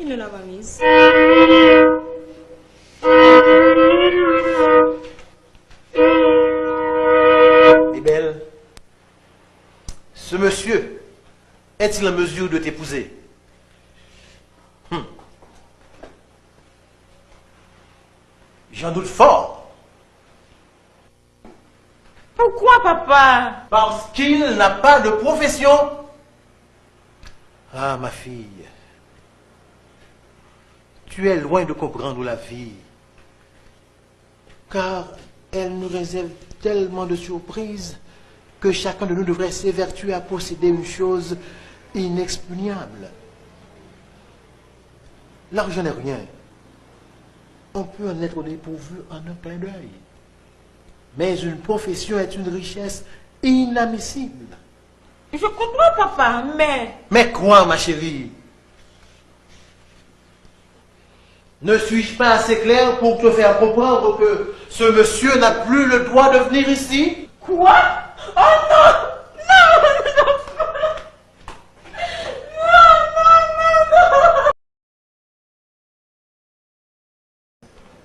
Il ne l'a pas mise. Bébel, ce monsieur est-il en mesure de t'épouser? J'en doute fort. Pourquoi, papa? Parce qu'il n'a pas de profession. Ah, ma fille, tu es loin de comprendre la vie, car elle nous réserve tellement de surprises que chacun de nous devrait s'évertuer à posséder une chose inexpugnable. L'argent n'est rien. On peut en être dépourvu en un clin d'œil. Mais une profession est une richesse inadmissible. Je comprends, papa, mais... Mais quoi, ma chérie? Ne suis-je pas assez clair pour te faire comprendre que ce monsieur n'a plus le droit de venir ici? Quoi? Oh non! Non!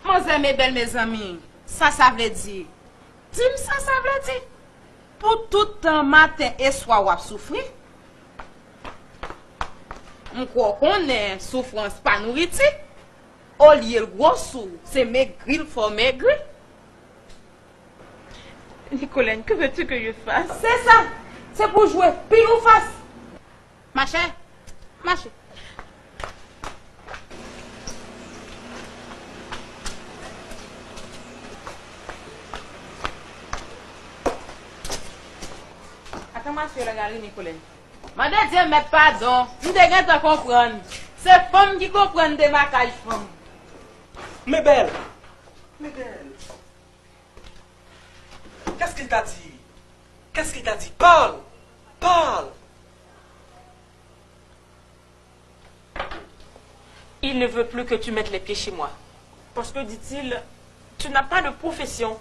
Mon mes belles, mes amis, ça veut dire. Dis-moi ça veut dire. Pour tout un matin et soir, on souffrir. On croit qu'on est souffrance pas nourriture. Au lieu le gros sou, c'est maigrir, il faut maigrir. Nicolène, que veux-tu que je fasse? C'est ça. C'est pour jouer pile ou face. Ma chère, ma chère. Attends, ma chère, regarde, Nicolène. Madame Dieu, mais pardon. Je devrais te comprendre. C'est femme qui comprend des macailles femmes. Mais belle. Qu'est-ce qu'il t'a dit? Qu'est-ce qu'il t'a dit? Parle. Il ne veut plus que tu mettes les pieds chez moi. Parce que, dit-il, tu n'as pas de profession.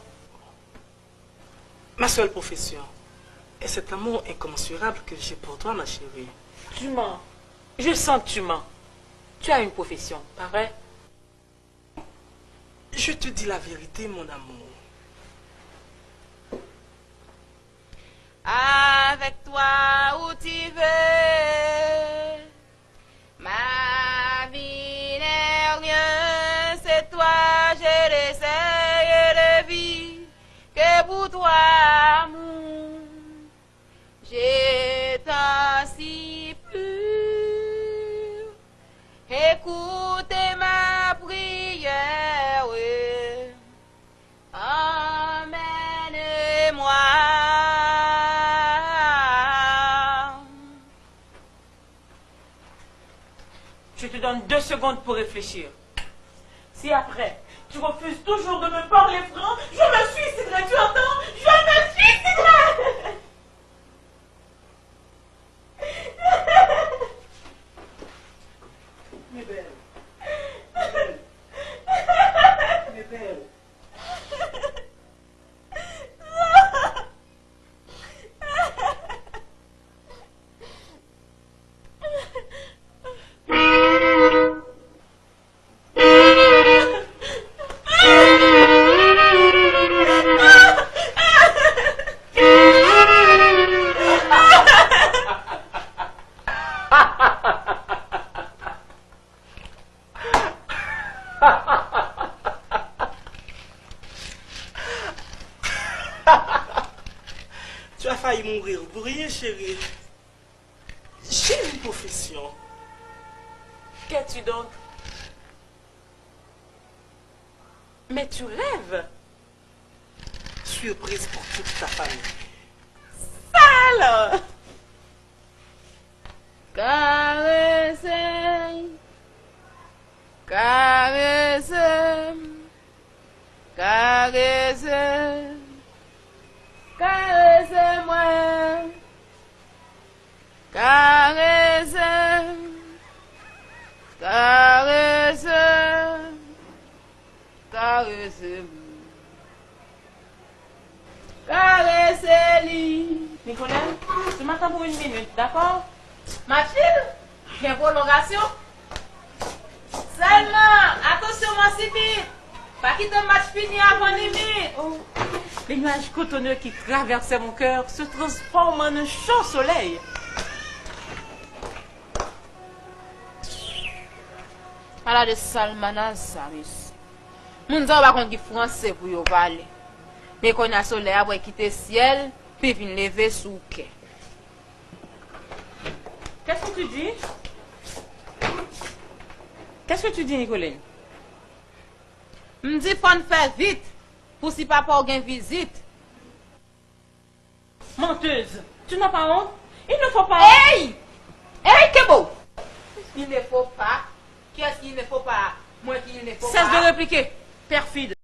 Ma seule profession est cet amour incommensurable que j'ai pour toi, ma chérie. Tu mens. Je sens que tu mens. Tu as une profession, pas vrai? Je te dis la vérité, mon amour. Avec toi où tu veux, ma vie n'est rien, c'est toi, je l'essaye de vivre, que pour toi, amour, j'ai tant si plus, écoutez ma prière, oui. Emmène-moi. Je te donne 2 secondes pour réfléchir. Si après, tu refuses toujours de me parler franc, je me suiciderai, tu entends? Je me suiciderai! Mes belles. Mes belles. Tu as failli mourir pour rien, chérie. J'ai une profession. Qu'as-tu donc? Mais tu rêves. Surprise pour toute ta famille. Sale! Caresser, caresser, caresser, Caressez-lui. Nicolas, tu m'attends pour une minute, d'accord? Mathilde, il y a une prolongation. Seulement, attention, mon civil. Pas quitter le match fini avant limite. Oh. L'image cotonneuse qui traversait mon cœur se transforme en un chaud soleil. Ala de salmanas, Samis. Moun zan va konti français pour yo parler. Mais qu'on a soleil après quitter ciel, puis vin lever sous quai. Qu'est-ce que tu dis? Qu'est-ce que tu dis, Nicoline? M'di faut faire vite pour si papa ou gen visite. Menteuse, tu n'as pas honte? Il ne faut pas. Hey! Hey, Kebo! Il ne faut pas. Qu'est-ce qu'il ne faut pas? Moi qu'il ne faut pas. Cesse de répliquer, perfide.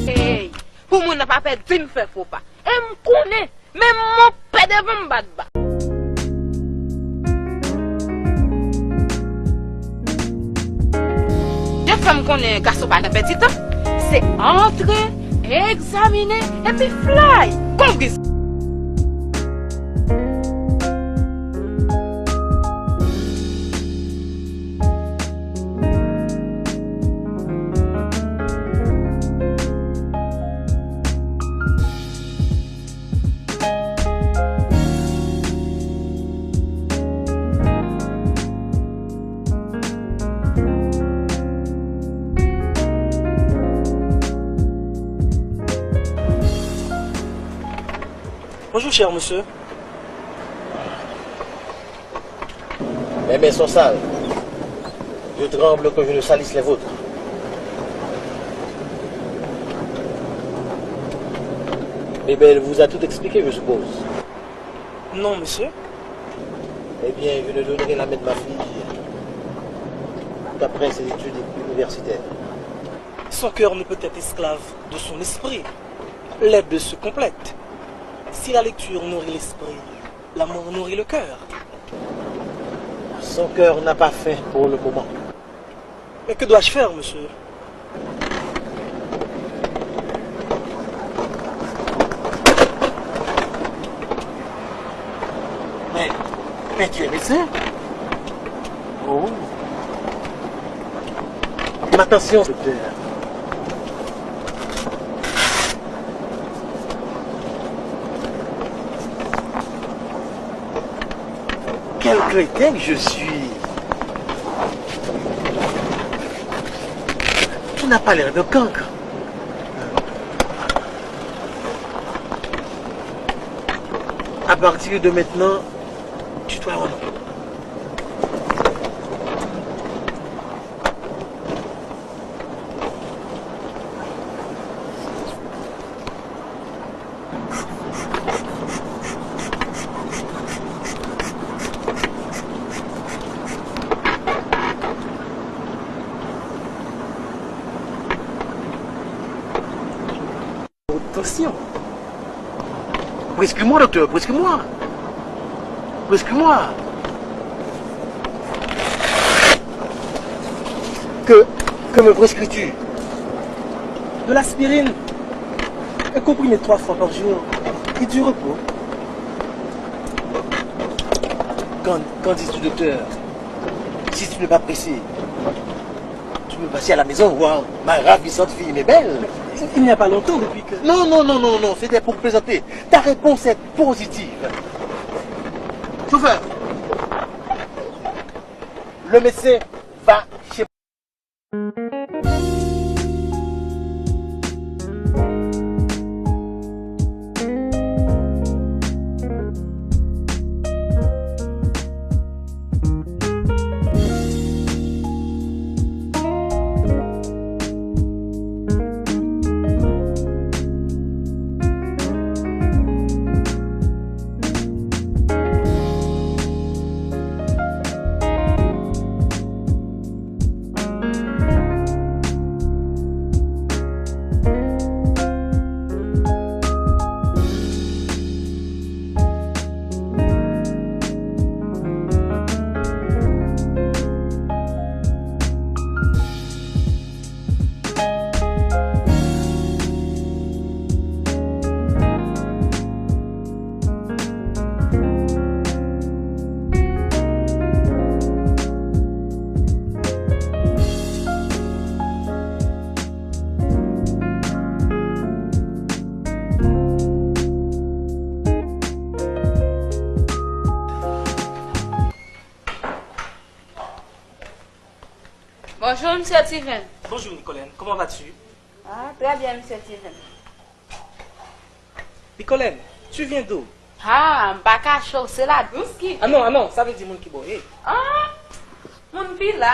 Hey! Pour moi n'a pas fait de me faire faut pas. Et me connaît, même mon père devant me battre. Je fais me connaître garçon pas de petit temps. C'est entrer, examiner et puis fly. Compris? Bonjour, cher monsieur. Mes mains sont sales. Je tremble que je ne salisse les vôtres. Bébé, elle vous a tout expliqué, je suppose. Non, monsieur. Eh bien, je ne donnerai la main de ma fille qu'après ses études universitaires. Son cœur ne peut être esclave de son esprit. Les deux se complètent. Si la lecture nourrit l'esprit, l'amour nourrit le cœur. Son cœur n'a pas faim pour le moment. Mais que dois-je faire, monsieur? Mais tu es médecin? Oh. Attention, docteur. Quel crétin que je suis! Tu n'as pas l'air de cancre. À partir de maintenant, tu dois en. Attention. Presque-moi, docteur, presque-moi. Presque-moi. Que me prescris-tu? De l'aspirine. Un comprimé 3 fois par jour. Et du repos. Qu'en dis-tu, docteur? Si tu n'es pas pressé, tu peux passer à la maison voir ma ravissante fille, mais belle. Il n'y a pas longtemps depuis que... Non, c'était pour plaisanter. Ta réponse est positive. Chauffeur, le médecin va chez... monsieur Steven. Bonjour, Nicolène. Comment vas-tu? Ah, très bien, monsieur Steven. Nicolène, tu viens d'où? Ah, Mbaka Show, c'est la douce qui... Ah non, ça veut dire mon qui boye. Ah, mon pilote.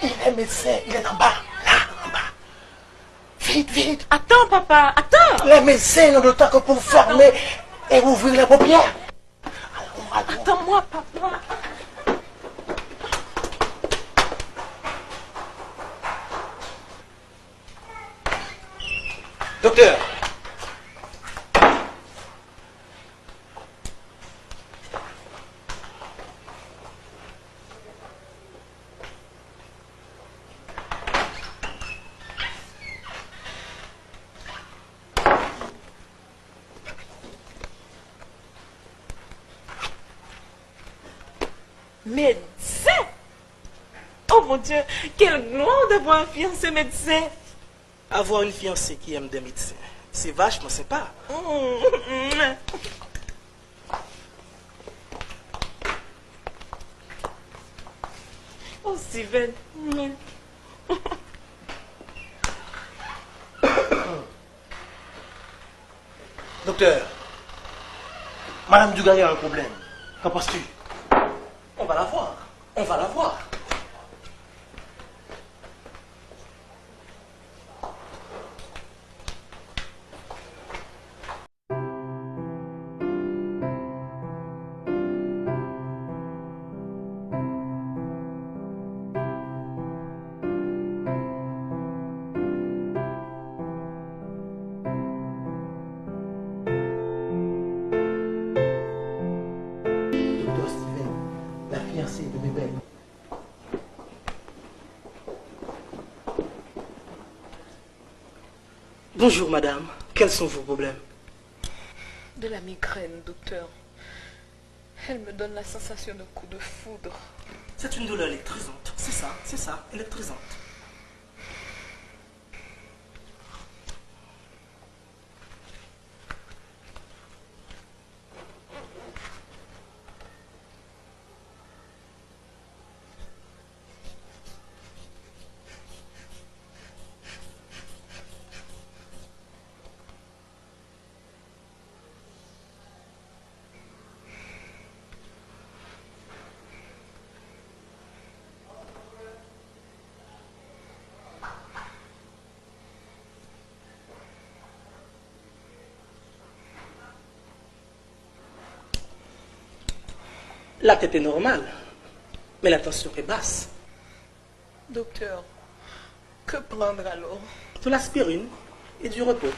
Il est médecin, il est en bas, là, en bas. Vite, vite. Attends, papa, attends. Les médecins n'ont de temps que pour fermer et ouvrir les paupières. Attends-moi, papa. Docteur. Médecin? Oh mon Dieu, quel gloire d'avoir un fiancé médecin. Avoir une fiancée qui aime des médecins, c'est vachement sympa. Oh, Steven. Docteur, Madame Dugarry a un problème. Qu'en penses-tu? On va la voir. On va la voir. Docteur Steven, la fiancée de Bébel. Bonjour, madame. Quels sont vos problèmes? De la migraine, docteur. Elle me donne la sensation de coup de foudre. C'est une douleur électrisante. C'est ça, électrisante. La tête est normale, mais la tension est basse. Docteur, que prendre alors? De l'aspirine et du repos.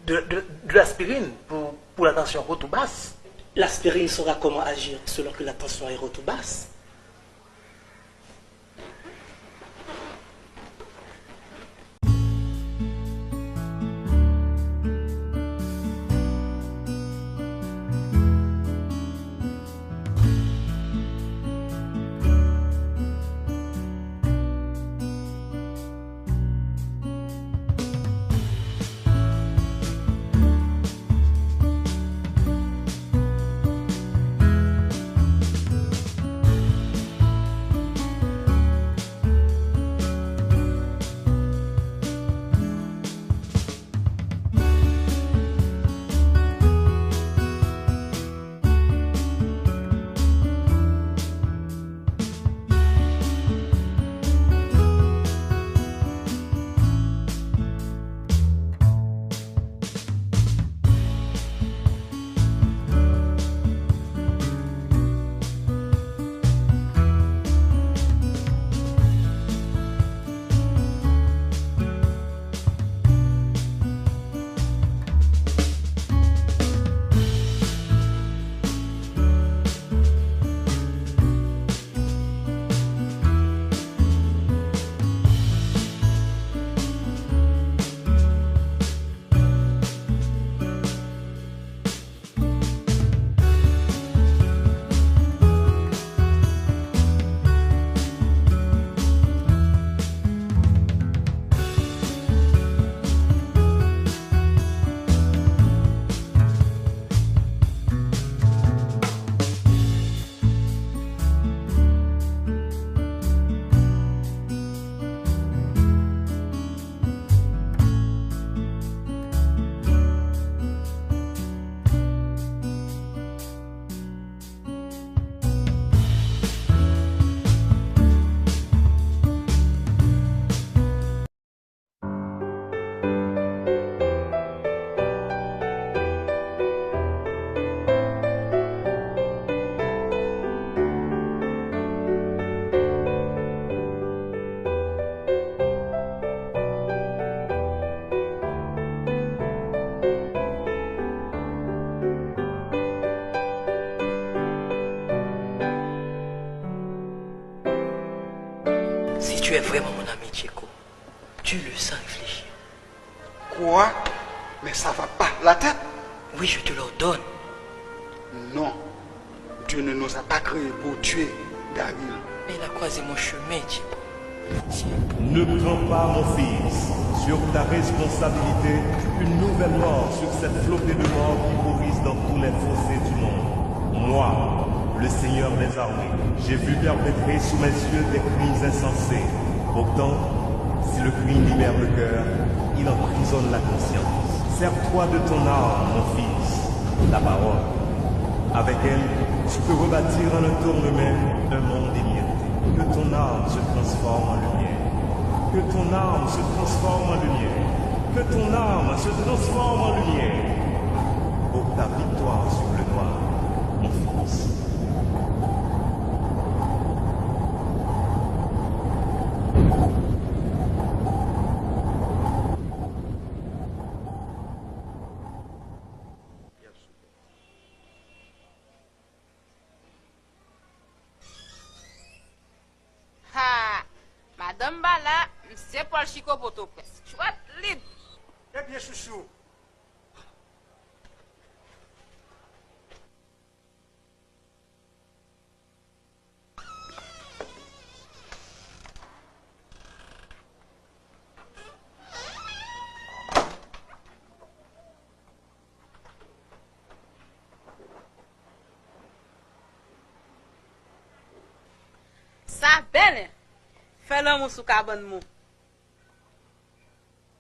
De l'aspirine pour la tension haute ou basse. L'aspirine saura comment agir selon que la tension est haute ou basse. Tu es vraiment mon ami, Tcheko. Tu le sens réfléchir. Quoi? Mais ça va pas la tête? Oui, je te l'ordonne. Non. Dieu ne nous a pas créés pour tuer, Daryl. Mais il a croisé mon chemin, Tcheko. Ne prends pas, mon fils, sur ta responsabilité une nouvelle mort sur cette flopée de morts qui pourrissent dans tous les fossés du monde. Moi, le Seigneur des armées, j'ai vu perpétrer sous mes yeux des crimes insensés. Pourtant, si le crime libère le cœur, il emprisonne la conscience. Sers-toi de ton arme, mon fils, la parole. Avec elle, tu peux rebâtir en un tournement un monde émiré. Que ton âme se transforme en lumière. Que ton âme se transforme en lumière. Que ton âme se transforme en lumière. Pour ta victoire sur le noir, mon fils. Madame Bala, c'est Paul Chico Botopes. Tu vas libre. Eh bien, chouchou. Ça belle. Fais l'amour sous cabane mou.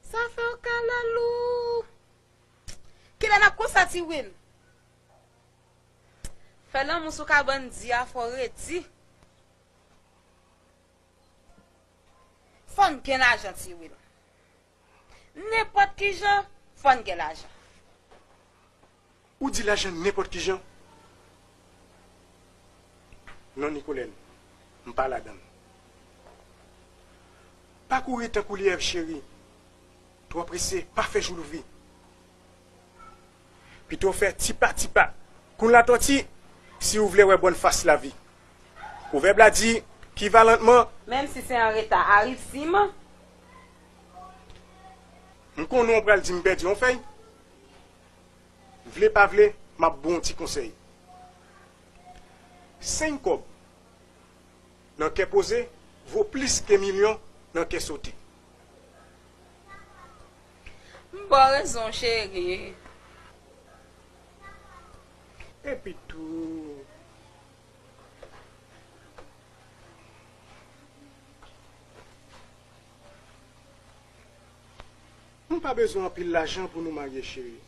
Ça fait un calalou. Qu'il en a consenti win. Fais l'amour sous cabane dia forêt ti. Fon ken l'argent ti win. N'importe qui gens fon ken l'argent. Ou dit l'argent n'importe qui gens? Non, Nicolène. M'pas la dame. Pas courir tant que lièvre, chérie. Toi pressé, pas fait jour de vie. Puis toi fait tipa. Qu'on la torti, si vous voulez ouais bonne face la vie. Proverbe l'a dit, qui va lentement. Même si c'est un retard, arrive Simon. M'kon nous on pral di m'perdi on fait. Vle pas vle, m'a bon petit conseil. 5 cob dans qu'est posé vaut plus que millions dans qu'est sauté. Bon raison, chérie. Et puis tout. On pas besoin de pile l'argent pour nous marier, chérie.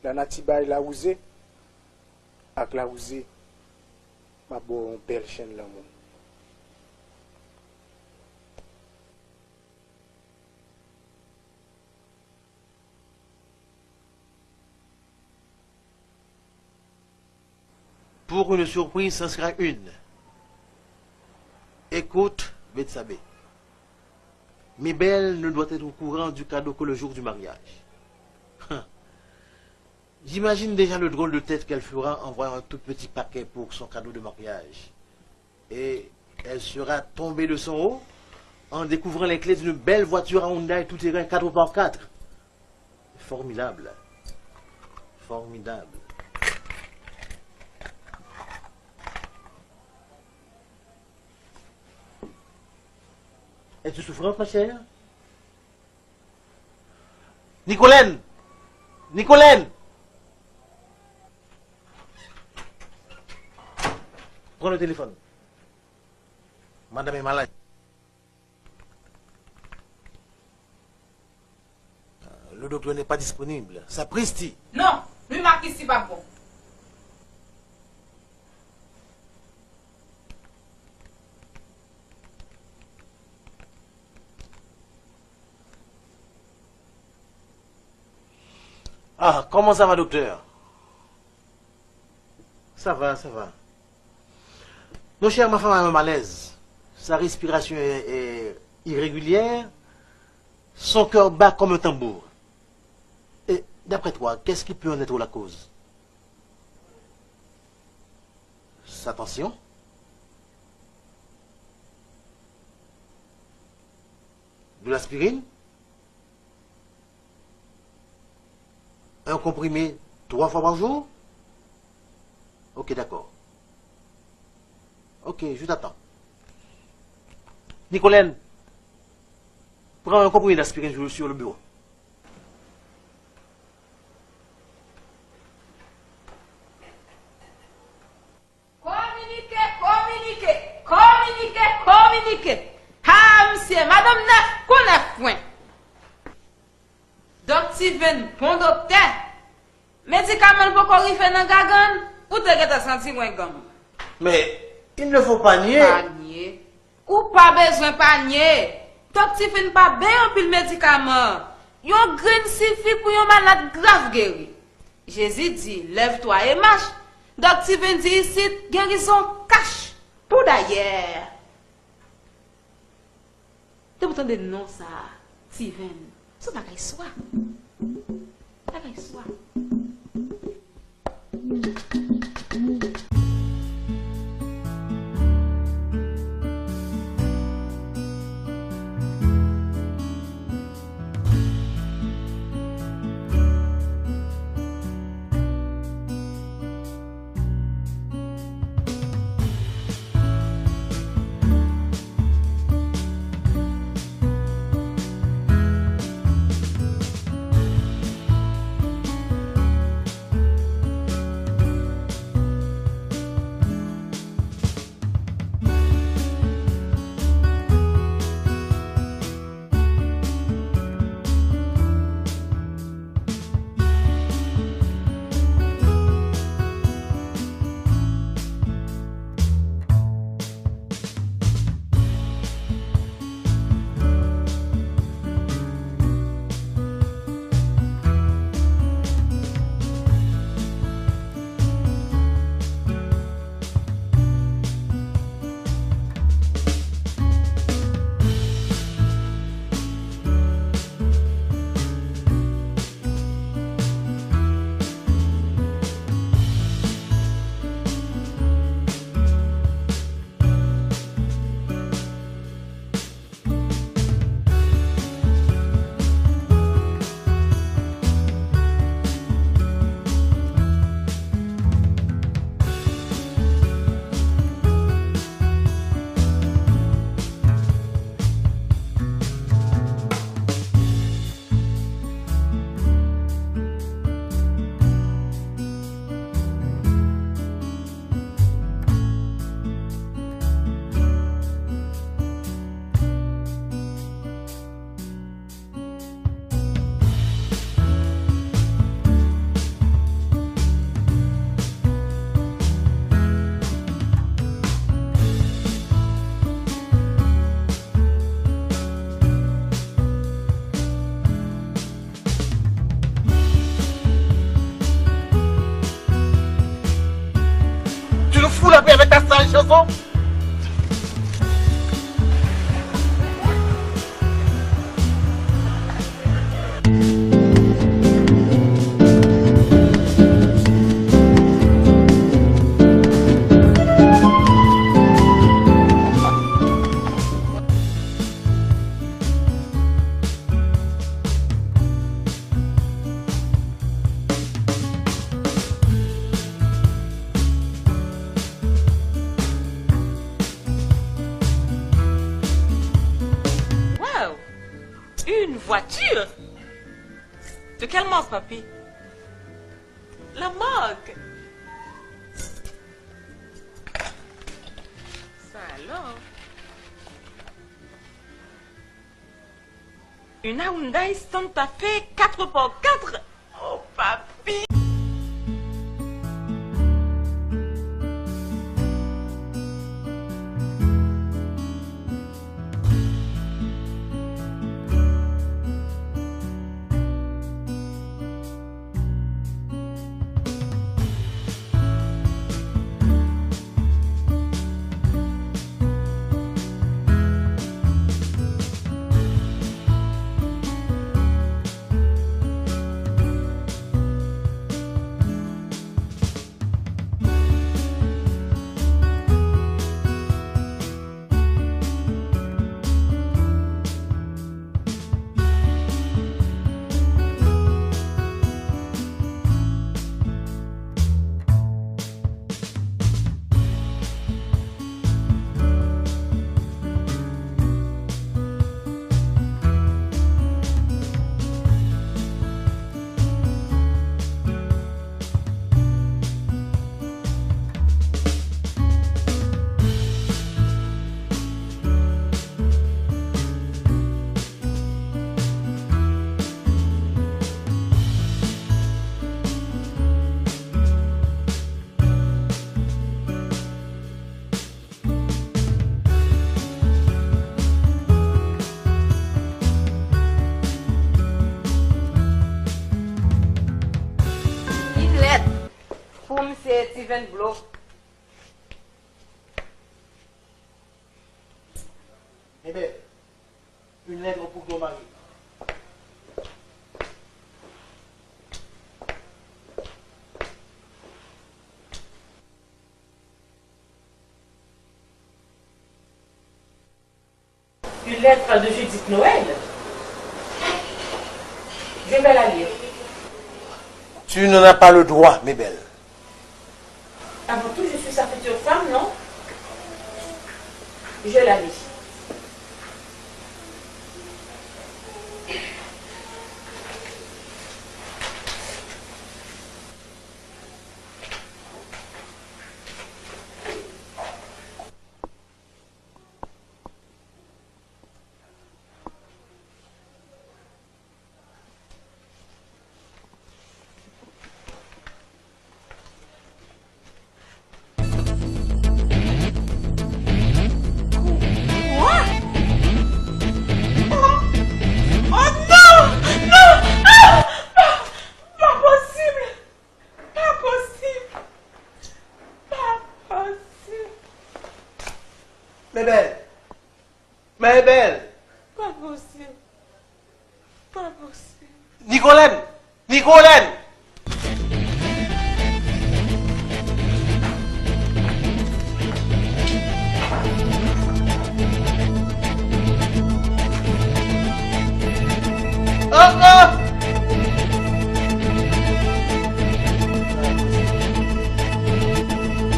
La natiba la ousé, avec la ousé, ma bonne belle chaîne l'amour. Pour une surprise, ce sera une. Écoute, Betsabé. Mibel ne doit être au courant du cadeau que le jour du mariage. J'imagine déjà le drôle de tête qu'elle fera en voyant un tout petit paquet pour son cadeau de mariage. Et elle sera tombée de son haut en découvrant les clés d'une belle voiture à Hyundai tout-terrain 4x4. Formidable. Formidable. Es-tu souffrante, ma chère? Nicolène! Nicolène! Prends le téléphone. Madame est malade. Le docteur n'est pas disponible. Sapristi. Non, lui marque ici pas bon. Ah, comment ça va, docteur? Ça va, ça va. Non, cher, ma femme a un malaise. Sa respiration est irrégulière. Son cœur bat comme un tambour. Et d'après toi, qu'est-ce qui peut en être la cause? Sa tension? de l'aspirine, un comprimé 3 fois par jour. Ok, d'accord. Ok, je t'attends. Nicolène, prends un comprimé d'aspirine sur le bureau. Communiquez. Ah, monsieur, madame neuf, qu'on a foin. Docteur Steven, bon docteur. Médicament pour qu'on fait dans gagan, ou t'as senti moins gamme? Mais il ne faut pas nier. Panier. Ou pas besoin panier. Docteur Steven pas bien un pile médicament. Yon grain suffit pour yon malade grave guéri. Jésus dit, lève-toi et marche. Docteur Steven dit ici, guérison cache. Pour d'ailleurs. Tu entendez non ça, Steven. Ça va soit. Ça va soit. Avec ta sale chanson. Voiture? De quelle marque, papy? La marque. Ça alors? Une Hyundai Santa Fe 4x4. Oh, papy. c'est Steven Blow. Eh bien, une lettre pour ton mari. Une lettre de Judith Noël. Je vais la lire. Tu n'en as pas le droit, mes belles. Avant tout, je suis sa future femme, non? Je la lis. Mais belle. Pas possible. Pas possible. Nicolène. Nicolène.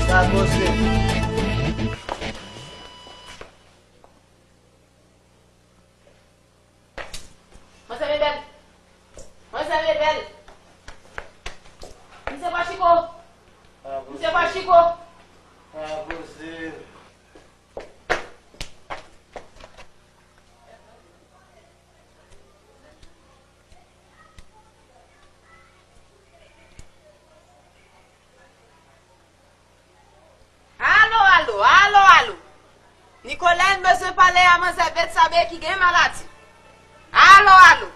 Ça possible. Allô. Nicolène, monsieur parler à Mazabeth Sabé qui est maladie. Allô.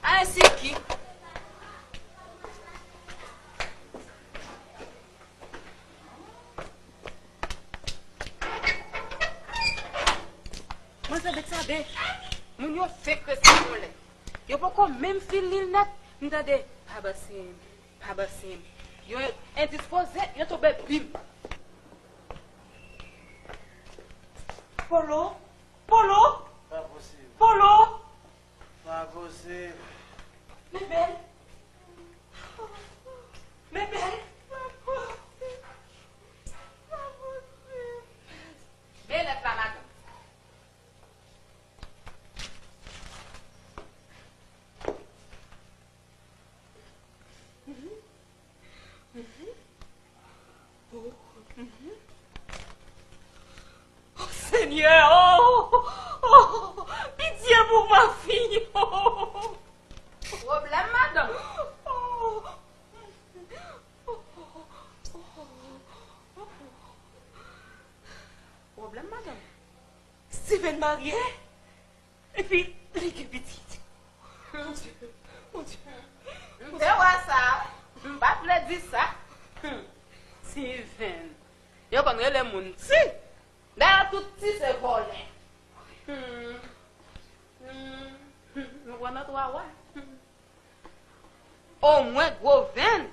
Ainsi qui? Mazabeth Sabé, mon yo fait que c'est mon lait. Yo pas même fil net. M'tendez, Pabasim. Yo indisposé, yo tombé bim. Polo. Pas possible. Pas possible. Mais belle. Belle la madame. Oh Seigneur, oh, pitié pour ma fille. Problème, madame. Problème, madame. Steven marié. Et puis, l'équipe petite. Mon Dieu. C'est ça. Pas te dire ça. Steven. Yo connais les moun si. D'ailleurs, tout si c'est volé. Nous voyons toi, ouais. Au moins, gros 20.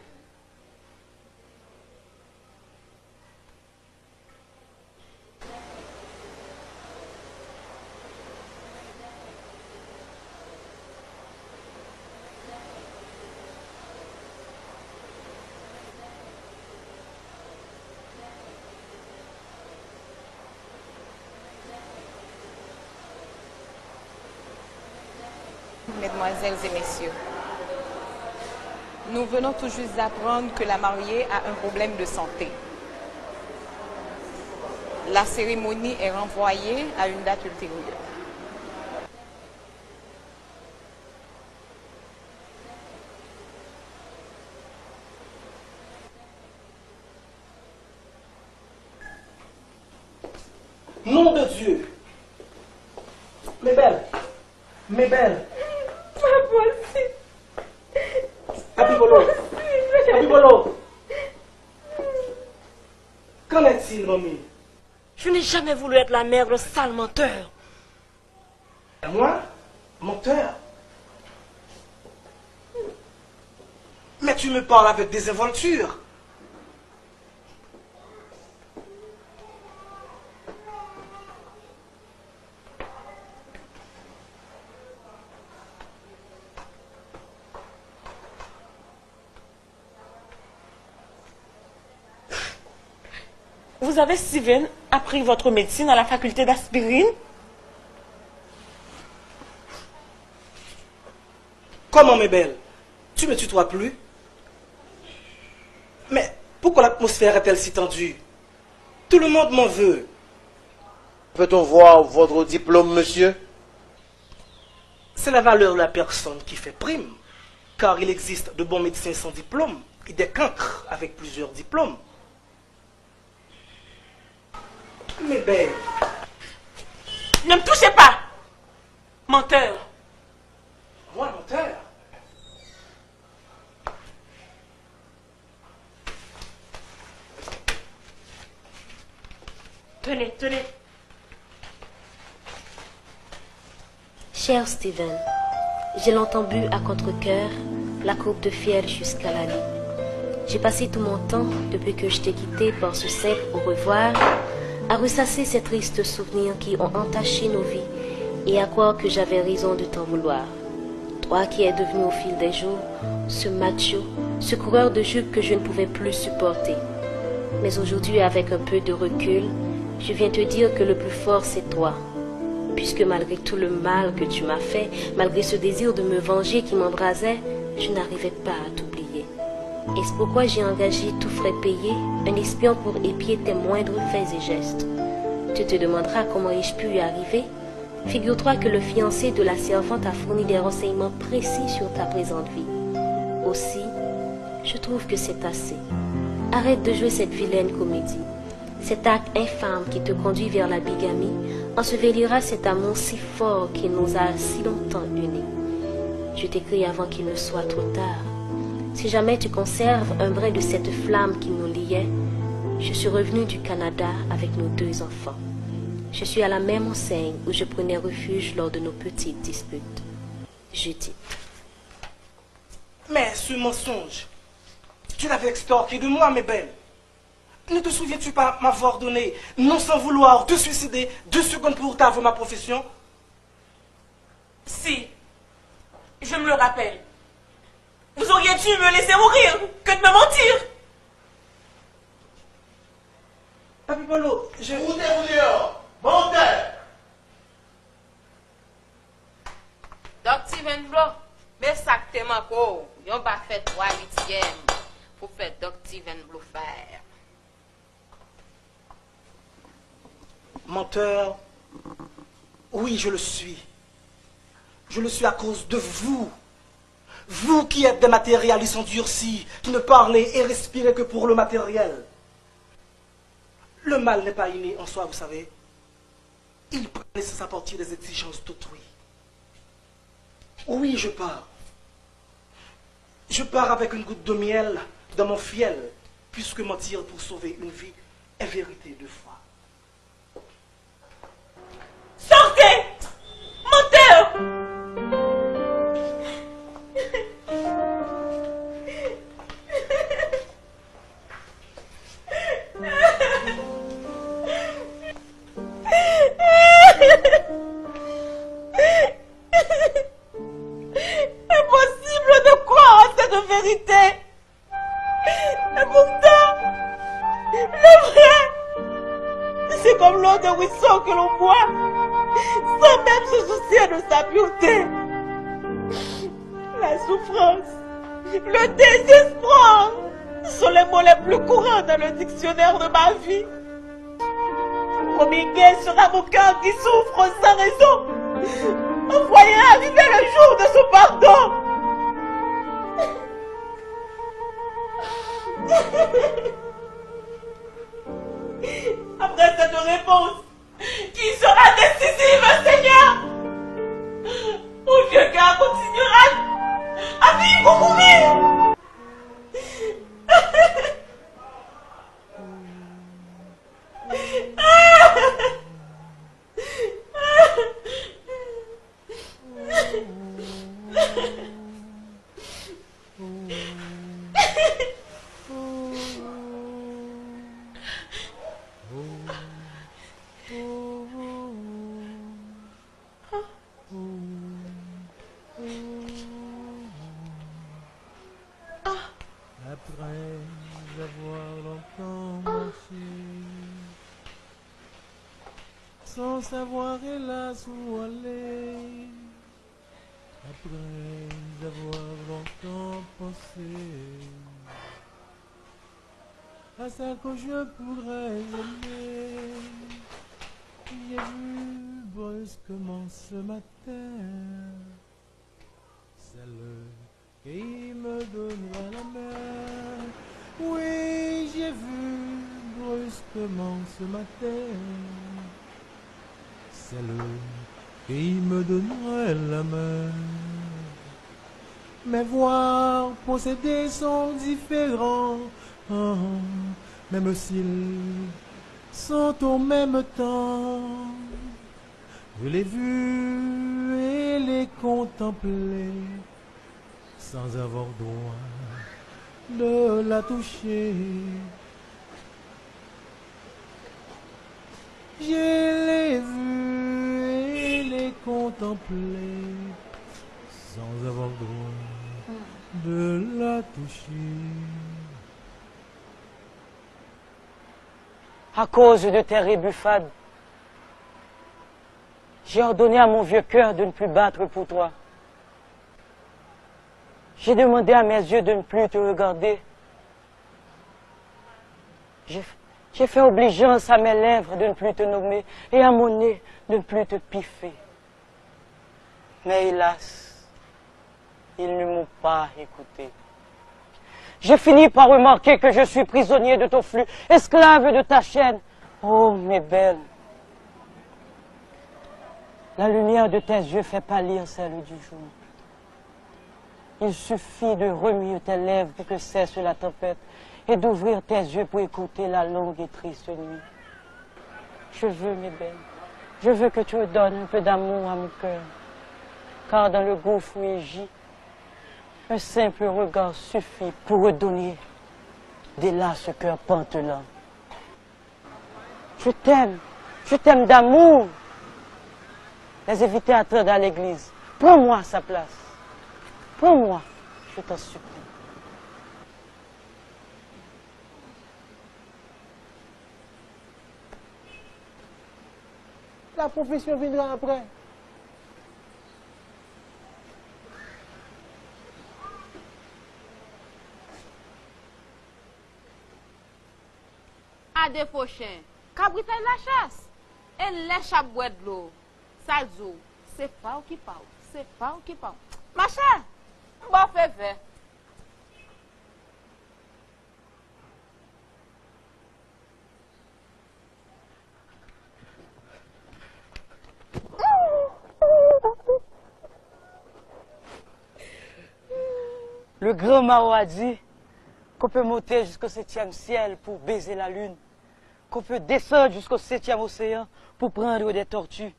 Mesdemoiselles et messieurs, nous venons tout juste d'apprendre que la mariée a un problème de santé. La cérémonie est renvoyée à une date ultérieure. Nom de Dieu. Mais belle, Mes belles. Pas possible. Papipolo. Qu'en est-il, mamie? Je n'ai jamais voulu être la mère d'un sale menteur. Et moi? Menteur? Mais tu me parles avec désinvolture. Vous avez, Steven, appris votre médecine à la faculté d'aspirine? Comment, mes belles? Tu me tutoies plus? Mais pourquoi l'atmosphère est-elle si tendue? Tout le monde m'en veut. Peut-on voir votre diplôme, monsieur? C'est la valeur de la personne qui fait prime. Car il existe de bons médecins sans diplôme et des cancres avec plusieurs diplômes. Mes belles. Ne me touchez pas! Menteur! Moi, menteur? Tenez, tenez. Cher Steven, j'ai longtemps bu à contre-cœur la coupe de fiel jusqu'à la lie. J'ai passé tout mon temps, depuis que je t'ai quitté par ce simple au revoir, à ressasser ces tristes souvenirs qui ont entaché nos vies et à croire que j'avais raison de t'en vouloir. Toi qui es devenu au fil des jours ce macho, ce coureur de jupe que je ne pouvais plus supporter. Mais aujourd'hui, avec un peu de recul, je viens te dire que le plus fort c'est toi. Puisque malgré tout le mal que tu m'as fait, malgré ce désir de me venger qui m'embrasait, je n'arrivais pas à t'oublier. Et c'est pourquoi j'ai engagé, tout frais payé, un espion pour épier tes moindres faits et gestes. Tu te demanderas comment ai-je pu y arriver? Figure-toi que le fiancé de la servante a fourni des renseignements précis sur ta présente vie. Aussi, je trouve que c'est assez. Arrête de jouer cette vilaine comédie. Cet acte infâme qui te conduit vers la bigamie ensevelira cet amour si fort qui nous a si longtemps unis. Je t'écris avant qu'il ne soit trop tard. Si jamais tu conserves un brin de cette flamme qui nous liait, je suis revenue du Canada avec nos 2 enfants. Je suis à la même enseigne où je prenais refuge lors de nos petites disputes. Judith. Mais ce mensonge, tu l'avais extorqué de moi, mes belles. Ne te souviens-tu pas m'avoir donné, non sans vouloir, te suicider 2 secondes pour t'avouer ma profession? Si, je me le rappelle. Vous auriez dû me laisser mourir que de me mentir. Papipolo, je... Foutez-vous dehors, menteur! Dr. Steven Blo, mais ça que t'es manco, yon pas fait 3/8e pour faire Dr. Steven Blo faire. Menteur, oui, je le suis. Je le suis à cause de vous. Vous qui êtes des matérialistes endurcis, qui ne parlez et respirez que pour le matériel. Le mal n'est pas inné en soi, vous savez. Il prend naissance à partir des exigences d'autrui. Oui, je pars. Je pars avec une goutte de miel dans mon fiel, puisque mentir pour sauver une vie est vérité 2 fois. Sortez! Menteur! Impossible de croire à cette vérité. Et pourtant, le vrai, c'est comme l'eau de ruisseau que l'on boit, sans même se soucier de sa pureté. La souffrance, le désespoir sont les mots les plus courants dans le dictionnaire de ma vie. Comminguer sera mon cœur qui souffre sans raison. Voyez arriver le jour de son pardon. Après cette réponse, qui sera décisive, Seigneur, Mon vieux gars continuera à vivre pour mourir. Après avoir longtemps marché, sans savoir hélas où aller, après avoir longtemps pensé à celle que je pourrais aimer, j'ai vu brusquement ce matin celle qui me donnera la main. Oui, j'ai vu brusquement ce matin celle qui me donnerait la main. Mes voies possédées sont différents, même s'ils sont au même temps. Je l'ai vu et les contempler sans avoir droit de la toucher. Je l'ai vu et les contempler sans avoir droit de la toucher. À cause de tes rébuffades, j'ai ordonné à mon vieux cœur de ne plus battre pour toi. J'ai demandé à mes yeux de ne plus te regarder. J'ai fait obligeance à mes lèvres de ne plus te nommer et à mon nez de ne plus te piffer. Mais hélas, ils ne m'ont pas écouté. J'ai fini par remarquer que je suis prisonnier de ton flux, esclave de ta chaîne. Oh, mes belles, la lumière de tes yeux fait pâlir celle du jour. Il suffit de remuer tes lèvres pour que cesse la tempête et d'ouvrir tes yeux pour écouter la longue et triste nuit. Je veux, mes belles, je veux que tu me donnes un peu d'amour à mon cœur, car dans le gouffre où il gît, un simple regard suffit pour redonner d'élan ce cœur pantelant. Je t'aime d'amour. Les éviter à attendre à l'église. Prends-moi à sa place. Prends-moi, je t'en supplie. La profession viendra après. À des prochains, cabrita la chasse. Et lèche à boire de l'eau. Ça zo, c'est pas ou qui parle. C'est pas ou qui parle. Ma chère, bon fait fait. Le grand Mao a dit qu'on peut monter jusqu'au 7e ciel pour baiser la lune, qu'on peut descendre jusqu'au 7e océan pour prendre des tortues.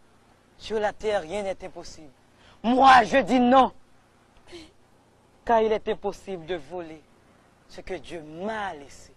Sur la terre, rien n'est impossible. Moi, je dis non, car il est impossible de voler ce que Dieu m'a laissé.